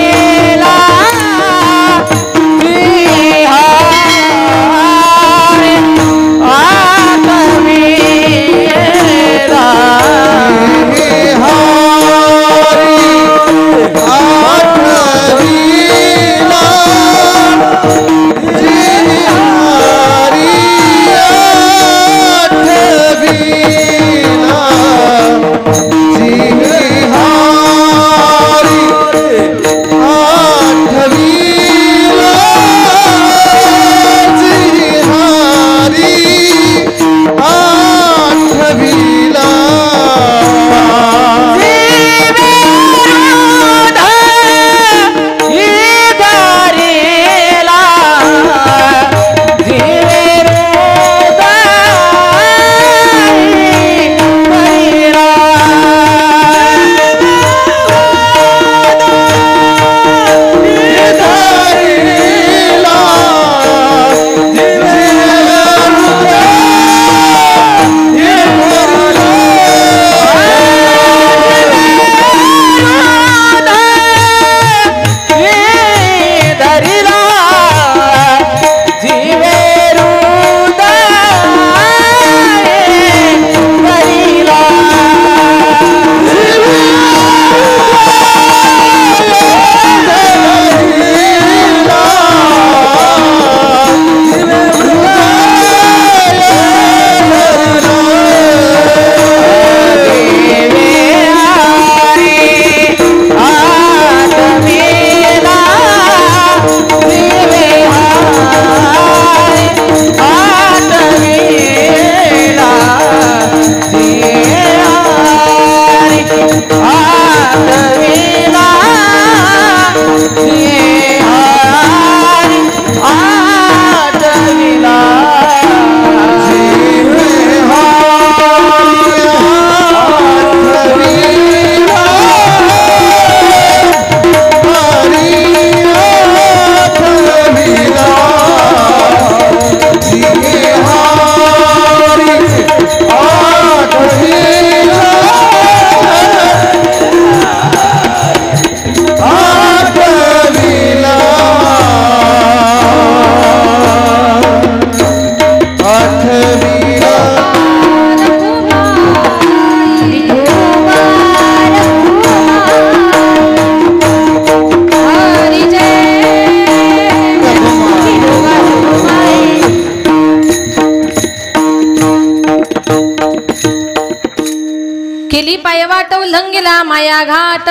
केली पायवाट उल्लंघिला माया घाट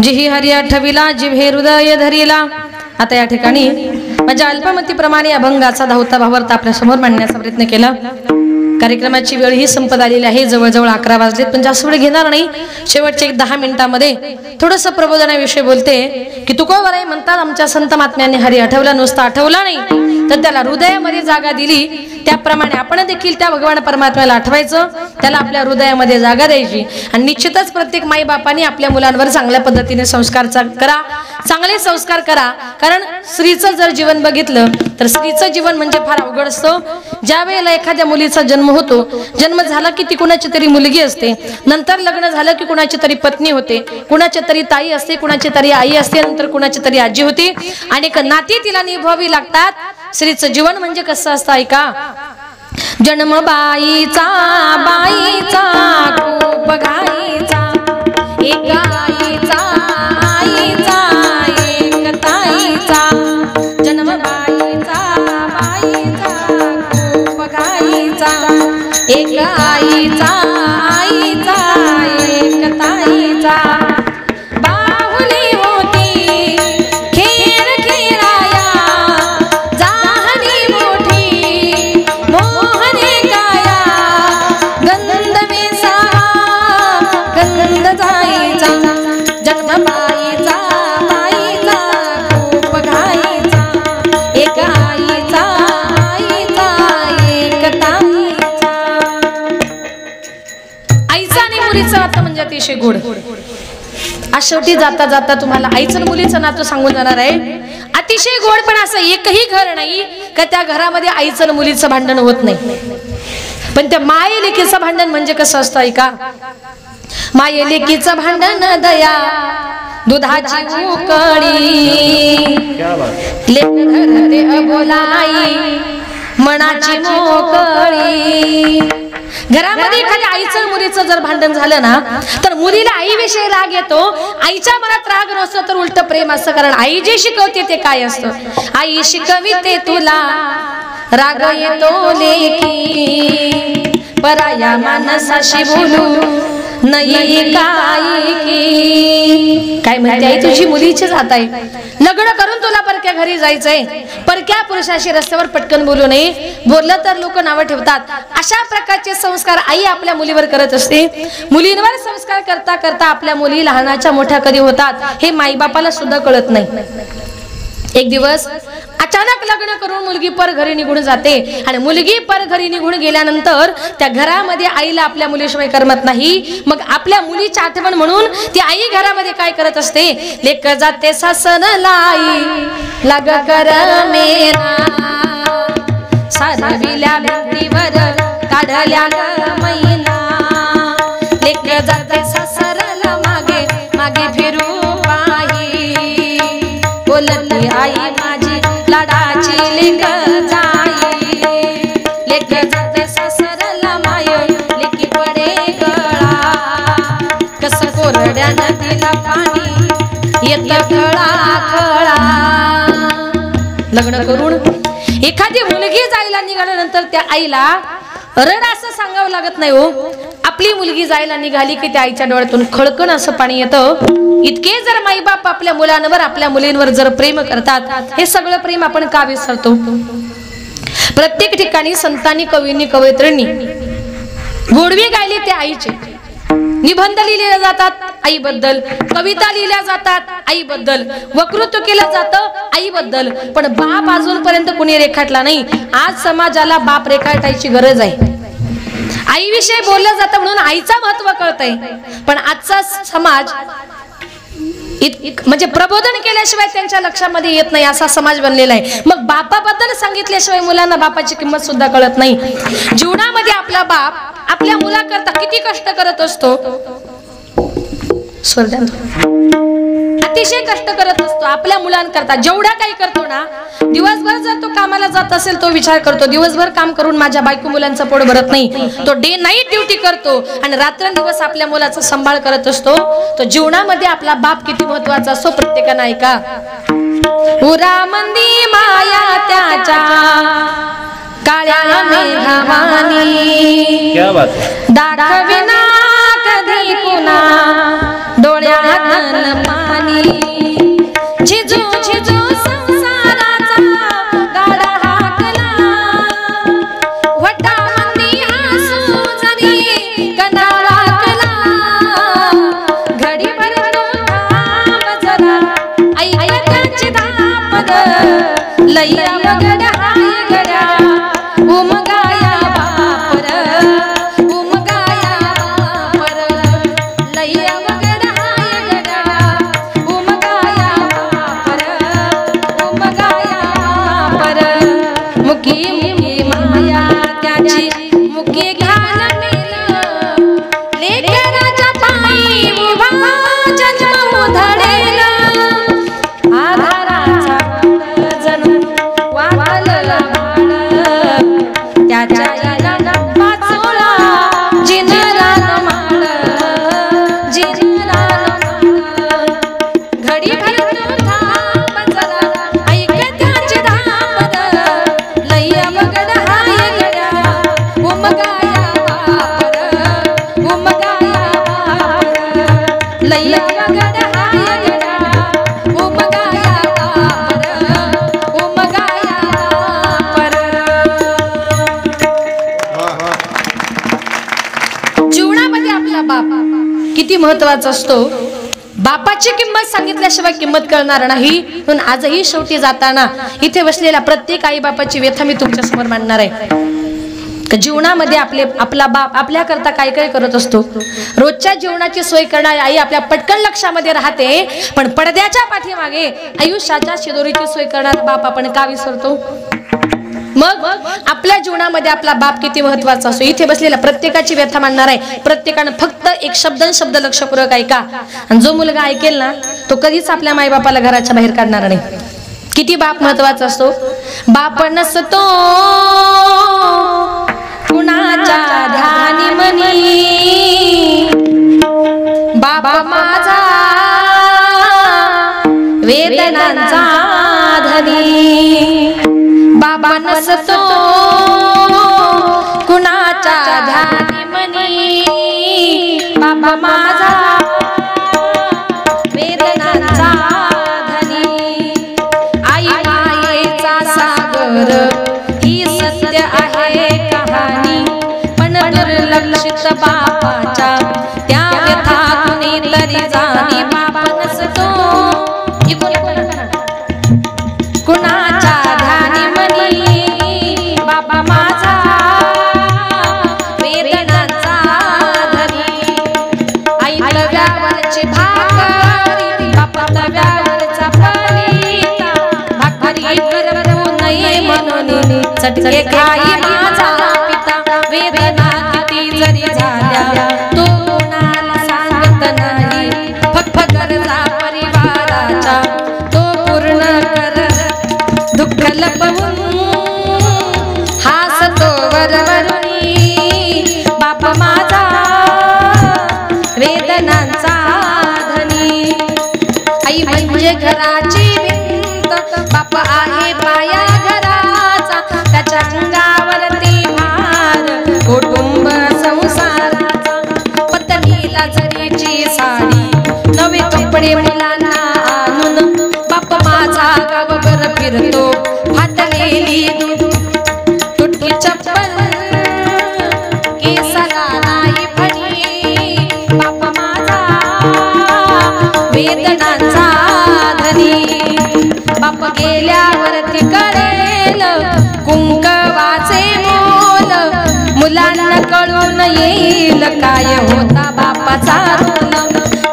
जिही हरी आठविला जिभे हृदय धरिला। आता या ठिकाणी माझ्या अल्पमतीप्रमाणे अभंगाचा धावता भावार्थ आपल्या समोर मांडण्याचा प्रयत्न केला। कार्यक्रमाची वेळ ही संपत आलेली आहे, जवळजवळ 11 वाजलेत, पण जास्त वेळ घेणार नाही। शेवटच्या 10 मिनिटांमध्ये थोडंसं प्रबोधनाविषयी बोलते की तुकोबराई म्हणतात आमच्या संत महात्म्यांनी हरी आठवला, नुसता आठवला नाही तर त्याला हृदयामध्ये जागा दिली। त्याप्रमाणे आपण देखील त्या भगवान परमात्म्याला आठवायचं, त्याला आपल्या हृदयामध्ये जागा द्यायची आणि निश्चितच प्रत्येक माई बापाने आपल्या मुलांवर चांगल्या पद्धतीने संस्कार करा, चांगले संस्कार करा। कारण स्त्रीचं जर जीवन बघितलं तर स्त्रीचं जीवन म्हणजे फार अवघड असतं। ज्या वेळेला एखाद्या मुलीचा जन्म होतो, जन्म झाला की ती कुणाची तरी मुलगी असते, नंतर लग्न झालं की कुणाची तरी पत्नी होते, कुणाची तरी ताई असते, कुणाची तरी आई असते, नंतर कुणाची तरी आजी होती, अनेक नाती तिला निभवावी लागतात। स्त्रीचं जीवन म्हणजे कसं असतं ऐका। जन्म बाईचा बाईचा खूप घाईचा, एक आईचा आईचा एक ताईचा, जन्म बाईचा बाईचा खूप घाईचा, एक आईचा आईचा एक ताईचा। बाहुली होती खेळ खेळाया जाहली मोठी मोहने काया, गंध वेसावा गंध जाईचा, जन्म बाईचा बाईचा खूप घाईचा, एक आईचा आईचा एक ताईचा। आईचा आणि मुलीचं नातं म्हणजे अतिशय गोड। आज शेवटी जाता जाता तुम्हाला आईचं आणि मुलीचं नातं सांगून जाणार आहे। अतिशय गोड, पण असं एकही घर नाही का त्या घरामध्ये आईचं आणि मुलीचं भांडण होत नाही। पण त्या माये लेकीचं भांडण म्हणजे कसं असतं ऐका। माये लेकीचं भांडण दया दुधाची उकळी, लेक धरते अबोलाई मनाची मोकळी। घरामध्ये एखाद्या आईचं मुलीचं जर भांडण झालं ना तर मुलीला आईविषयी राग येतो, आईच्या मनात राग नसतो तर उलट प्रेम असतं। कारण आई जे शिकवते ते काय असतं, आई शिकविते तुला राग येतो लेकी, पराया माणसाशी बोलू नाही काय म्हणते आई तुझी मुलीची जात आहे, लग्न करून तुला परक्या घरी जायचंय, परक्या पुरुषाशी रस्त्यावर पटकन बोलू नये, बोललं तर लोक नावं ठेवतात। अशा प्रकारचे संस्कार आई आपल्या मुलीवर करत असते। मुलींवर संस्कार करता करता आपल्या मुली लहानाच्या मोठ्या कधी होतात हे माईबापाला सुद्धा कळत नाही। एक दिवस अचानक लग्न करून मुलगी पर घरी निघून जाते आणि मुलगी पर घरी निघून गेल्यानंतर त्या घरामध्ये आईला आपल्या मुलीशिवाय करमत नाही। मग आपल्या मुलीची आठवण म्हणून ती आई घरामध्ये काय करत असते, लेक जाते सासन लाई लाग कर मेरा, सारविल्या भिंतीवर काढल्या मैना, लेक जाते सासरला मागे मागे फिरू पाही, बोलती आई माझी लाडाची लेक जाई, लेक जाते सासरला माय लेकी पडे गळा, कस कोरड्या नदीला पाणी येत खळा खळा। लग्न करून एखादी मुलगी जायला निघाल्यानंतर त्या आईला रड असं सांगावं लागत नाही हो। आपली मुलगी जायला निघाली की त्या आईच्या डोळ्यातून खळकण असं पाणी येतं। इतके जर माईबाप आपल्या मुलांवर आपल्या मुलींवर जर प्रेम करतात, हे सगळं प्रेम आपण का विसरतो। प्रत्येक ठिकाणी संतांनी कवींनी कवयित्रींनी गोडवी गायली त्या आईचे, निबंध लिहिले जातात आईबद्दल, कविता लिहिल्या जातात आईबद्दल, वक्तृत्व केलं जातं आईबद्दल, पण बाप अजूनपर्यंत कोणी रेखाटला नाही। आज समाजाला बाप रेखाटायची गरज आहे। आईविषयी बोललं जातं म्हणून आईचं महत्व कळतंय, पण आजचा समाज म्हणजे प्रबोधन केल्याशिवाय त्यांच्या लक्षामध्ये येत नाही असा समाज बनलेला आहे। मग बापाबद्दल सांगितल्याशिवाय मुलांना बापाची किंमत सुद्धा कळत नाही। जीवनामध्ये आपला बाप आपल्या मुलाकरता किती कष्ट करत असतो, अतिशय कष्ट करत असतो आपल्या मुलांकरता। जेवढा काही करतो ना, दिवसभर जर तो कामाला जात असेल तो विचार करतो दिवसभर काम करून माझ्या बायको मुलांचं पोट भरत नाही, तो डे नाईट ड्युटी करतो आणि रात्रंदिवस आपल्या मुलाचा सांभाळ करत असतो। तो जीवनामध्ये आपला बाप किती महत्वाचा असतो प्रत्येकाने ऐका। उरामंदी माया त्याच्या काळ्या मेघावानी, दाखविना कधी कुणा डोळ्यातन पाणी झिजू झिजू संसाराचा गाडा हाकला वटामंदी हसू जरी कणाला कला घडीभर तो थांब जरा ऐक त्याची धापद लैया वगड हाय गड्या उमगाया बापर उमगाया बापर लैया वगड हाय गड्या उमगाया बापर उमगाया बापर मुकी मुकी माया त्याची मुकी घाल मेल लेकराच्या पायी उभा जन्म उधळेल आधाराचा जणू वाटलं त्याच्या याला पाचोळा जिनरान माळ जिनरान घडी भरतो थांब जरा ऐक त्याची धापद लैया वगड हाय गड्या उमगाया बापर उमगाया बापर लैया वगड हाय गड्या उमगाया बापर उमगाया बापर जीवनामध्ये आपला बाप किती महत्वाचा असतो. बापाची किंमत सांगितल्याशिवाय किंमत कळणार नाही. म्हणून आजही शेवटी जाताना इथे बसलेल्या प्रत्येक आई बापाची व्यथा मी तुमच्या समोर मांडणार आहे. जीवनामध्ये आपला बाप आपल्या करता काय काय करत असतो. रोजच्या जीवनाची सोय करणारी आई आपल्या पटकन लक्षामध्ये राहते, पण पडद्याच्या पाठीमागे आयुष्याच्या शिदोरीची सोय करणारा बाप आपण का विसरतो. मग आपल्या जीवनामध्ये आपला बाप किती महत्वाचा असतो. इथे बसलेल्या प्रत्येकाची व्यथा मांडणार आहे. प्रत्येकानं फक्त एक शब्द लक्षपूर्वक ऐका. आणि जो मुलगा ऐकेल ना तो कधीच आपल्या मायबापाला घराच्या बाहेर काढणार नाही. किती बाप महत्वाचा असतो. बाप नसतो कुणाच्या ध्यानी मनी बाप माझा वेदनांचा धनी बाबा नसतो कुणाच्या ध्यानी मनी बाबा माझा वेदनांचा धनी आई मायेचा सागर ही सत्य आहे कहाणी पण दुर्लक्षित बापाच्या त्या व्यथा कुणीतरी जाणी बाबा नसतो कुणाच्या ध्यानी मनी बाबा माझा वेदनांचा धनी आई तव्यावरची भाकरी बापा तव्यावरचा फलिता भाकरी करवू नये म्हणून चटके खाई माझा पिता वेदना किती जरी झाल्या तो कोणाला सांगत नाही फक्त गरजा परिवाराच्या तो पूर्ण कर दुःख लपवून हासतो वरवरुनी बाप माझा वेदनांचा धनी आई म्हणजे घराची भिंत बाप आहे पाया घराचा त्याच्या अंगावरती भार कुटुंब संसाराचा पत्नीला जरीची साडी नवे कपडे मुलांना आणून बाप माझा गावभर फिरतो फाटलेली तुटकी चप्पल केसाला नाही फणी बाप माझा वेदनांचा धनी बाप गेल्यावरती कळेल कुंकवाचे मोल मुलांना कळून येईल काय होता बापाचा रोल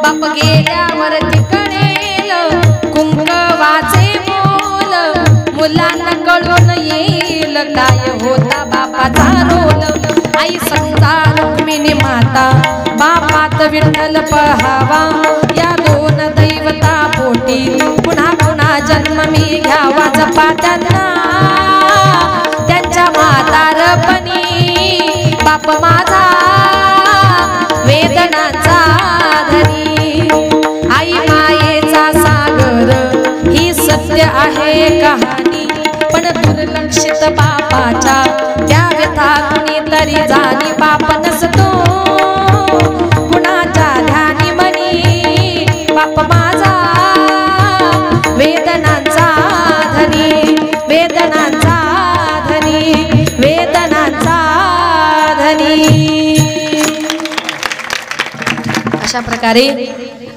बाप गेल्यावरती कळेल कुंकवाचे मोल मुलांना कळून येईल काय होता बापाचा रोल आई समजा रुक्मिणी माता बापात विठ्ठल पहावा या दोन दैवता पोटी पुन्हा पुन्हा जन्म मी घ्यावा जपा त्यांना त्यांच्या म्हातारपणी बाप माझा वेदनांचा धनी आई मायेचा सागर ही सत्य आहे कहाणी पण दुर्लक्षित बापाच्या त्या व्यथा कुणीतरी जाणी बाप नसतो कुणाच्या बाप माझा वेदनांचा धनी, वेदनांचा धनी, वेदनांचा धनी. अशा प्रकारे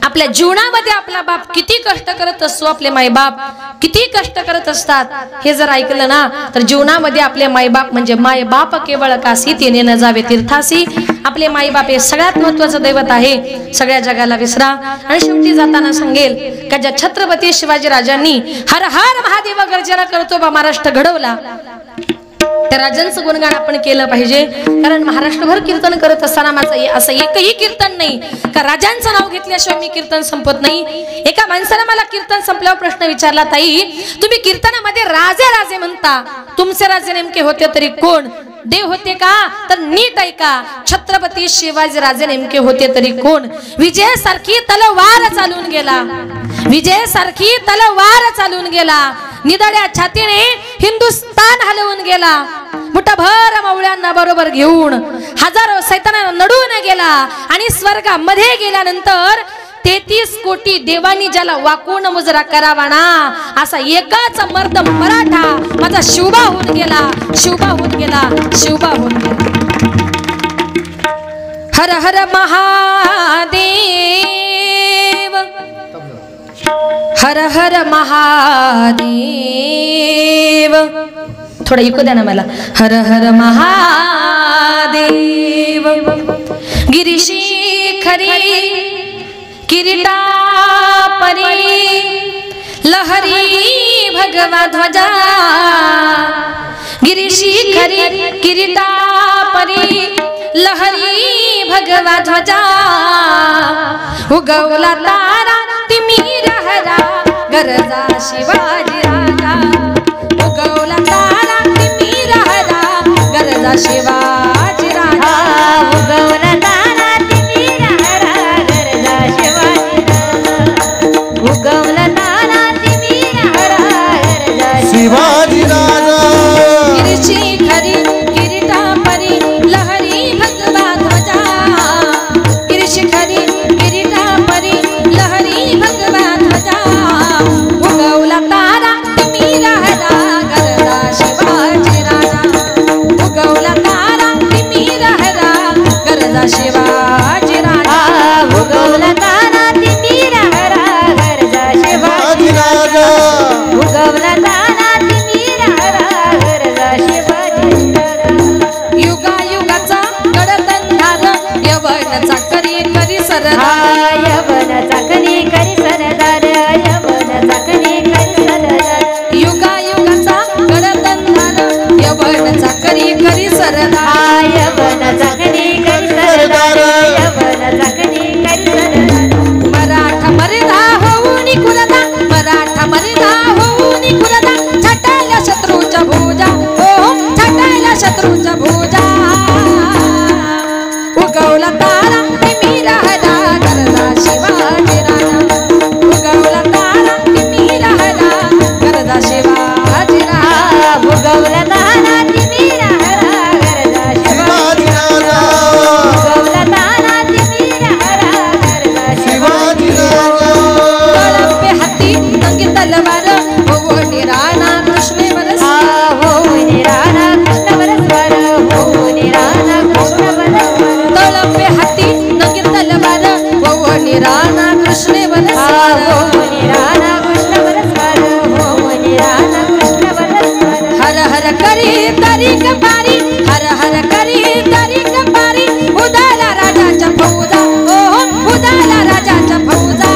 आपल्या जीवनामध्ये आपला बाप किती कष्ट करत असतो, आपले मायबाप किती कष्ट करत असतात, हे जर ऐकलं ना तर जीवनामध्ये आपले मायबाप म्हणजे मायबाप केवळ काशी तिने न जावे तीर्थासी. आपले मायबाप हे सगळ्यात महत्वाचं दैवत आहे, सगळ्या जगाला विसरा. आणि शेवटी जाताना सांगेल का ज्या छत्रपती शिवाजी राजांनी हर हर महादेव गर्जना करतो बा महाराष्ट्र घडवला, त्या राजांचं गुणगान आपण केलं पाहिजे. कारण महाराष्ट्रभर कीर्तन करत असताना माझं असं एकही कीर्तन नाही का राजांचं नाव घेतल्याशिवाय मी कीर्तन संपत नाही. एका माणसाने मला कीर्तन संपल्यावर प्रश्न विचारला, ताई तुम्ही कीर्तनामध्ये राजे राजे म्हणता, तुमचे राजे नेमके होते तरी कोण? देव होते का? तर नीट ऐका, छत्रपती शिवाजी राजे नेमके होते तरी कोण? विजयासारखी तलवार चालून गेला, विजयासारखी तलवार चालून गेला, निदड्या छातीने हिंदुस्तान हलवून गेला, मुठभर मावळ्यांना बरोबर घेऊन हजारो सैतानांना नडून गेला आणि स्वर्गामध्ये गेल्यानंतर 33 कोटी देवानी ज्याला वाकून मुजरा करावा ना, असा एकाच मर्द मराठा माझा शिवबा होऊन गेला, शिवबा होऊन गेला, शिवबा होऊन गेला. हर हर महादेव, हर हर महादेव. थोडा इको द्या ना मला. हर हर महादेव. गिरीशिखरी किरीटा परी लहरी भगवा ध्वजा, गिरीशिखरी किरीटा परी लहरी भगवा ध्वजा, उगवला तारा तिमिर हरा गरजा शिवाजी राजा, उगवला तारा तिमिर हरा गरजा शिवाजी राजा, उगवला तारा तिमिर हरा गरजा शिवाजी राजा, उगवला तारा तिमिर हरा गरजा शिवाजी राजा. गिरीशिखरी किरीटा परी लहरी भगवा ध्वजा, गिरीशिखरी किरीटा परी लहरी भगवा ध्वजा, उगवला तारा तिमिर हरा गरजा शिवाजी राजा, उगवला तारा तिमिर हरा गरजा शिवाजी राजा, उगवला तारा तिमिर हरा गरजा शिवाजी राजा, उगवला तारा तिमिर हरा गरजा शिवाजी राजा. युगायुगाचा गडतंधार यवनाचा करी करी सरदार, यवनाचा करी करी सरदार, यवनाचा करी करी सरदार. युगायुगाचा गडतंधार यवनाचा करी करी सरदार, यवनाचा करी करी सरदार, यवनाचा करी करी सरदार. मराठा मर्दा होऊन कुरदा, मराठा मर्दा होऊन कुरदा, छटायला शत्रूच्या भुजा, हो छटायला शत्रूच्या भुजा, उगवला तारा तिमिर हरा गरजा शिवाजी राजा, उगवला तारा तिमिर हरा गरजा शिवाजी राजा, उगवला तारा तिमिर हरा गरजा शिवाजी राजा, उगवला तारा तिमिर हरा गरजा शिवाजी राजा. तळपे हाती नंगी तलवार हो निराणा कृष्ण बरस, हो निराणा कृष्ण बरस्वर, हो निराणा कृष्ण बरस्वर. तळपे हाती नंगी तलवार हो निराणा कृष्ण बरस्वर, हो निराणा कृष्ण बरस्वर, हो निराणा कृष्ण बरस्वर. हर हर करी तरी कपारी, हर हर करी तरी कपारी, उदाला राजाच्या फौजा, हो उदाला राजाच्या फौजा,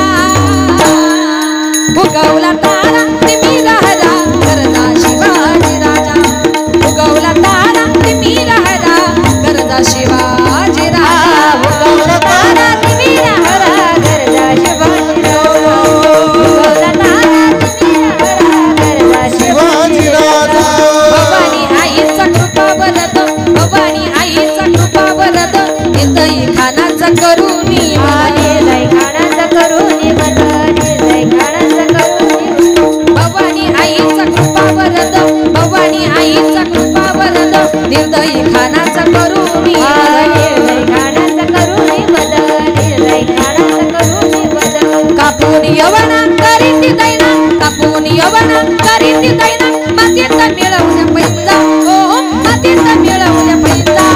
उगवला तारा तिमिर हरा गरजा शिवाजी राजा, उगवला तारा तिमिर हरा गरजा शिवाजी राजा, उगवला तारा तिमिर हरा गरजा शिवाजी राजा, उगवला तारा तिमिर हरा गरजा शिवाजी राजा. भवानी आईचा कृपा वरद, भवानी आईचा कृपा वरद, निर्दयी खानाचा करुणी निर्दयी खानाचा करुणी निर्दयी खानाचा करुणी. भवानी आईचा कृपा वरद, भवानी आईचा कृपा वरद, निर्दयी खानाचा करुणी निर्दयी खानाचा करुणी बदल, निर्दयी खानाचा करुणी बदल. काप कापून यवना करीती दैना कापून यवना करीती दैना मातीत मिळवल्या पैसा ओ मातीत मिळवल्या पैसा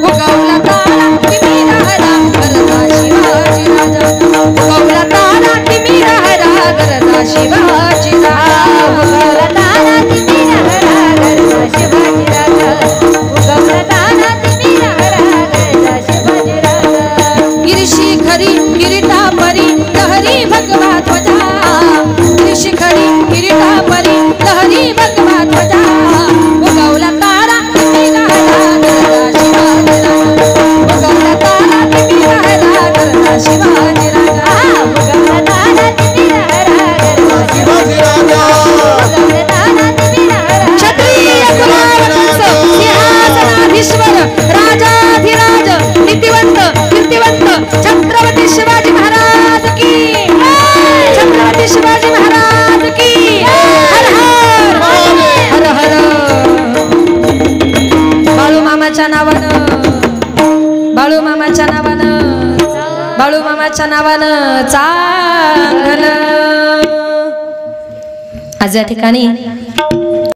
उगवला तारा टिमी राहला गरजा शिवाजी राजा उगवला तारा टिमी राहला गरजा शिवाजी राजा उगवला तारा टिमी राहला गरजा शिवाजी राजा उगवला तारा टिमी राहला गरजा शिवाजी राजा गिरशी खरी किरीटा परी लहरी भगवा ध्वजा गिरशी खरी किरीटा परी लहरी भगवा ध्वजा उगवला तारा टिमी राहला गरजा शिवाजी राजा उगवला तारा टिमी राहला गरजा शिवाजी राजा उगवला तारा टिमी राहला गरजा शिवाजी राजा उगवला तारा टिमी राहला क्षत्रिय कुलावंश सिंहासनाधीश्वर राजाधिराज नीतिवंत कीर्तिवंत छत्रपती शिवाजी महाराज की छत्रपती शिवाजी महाराज की हर हर हर हर बाळू मामाच्या नावानं बाळू मामाच्या नावानं बाळू मामाच्या नावानं चांगलं आज या ठिकाणी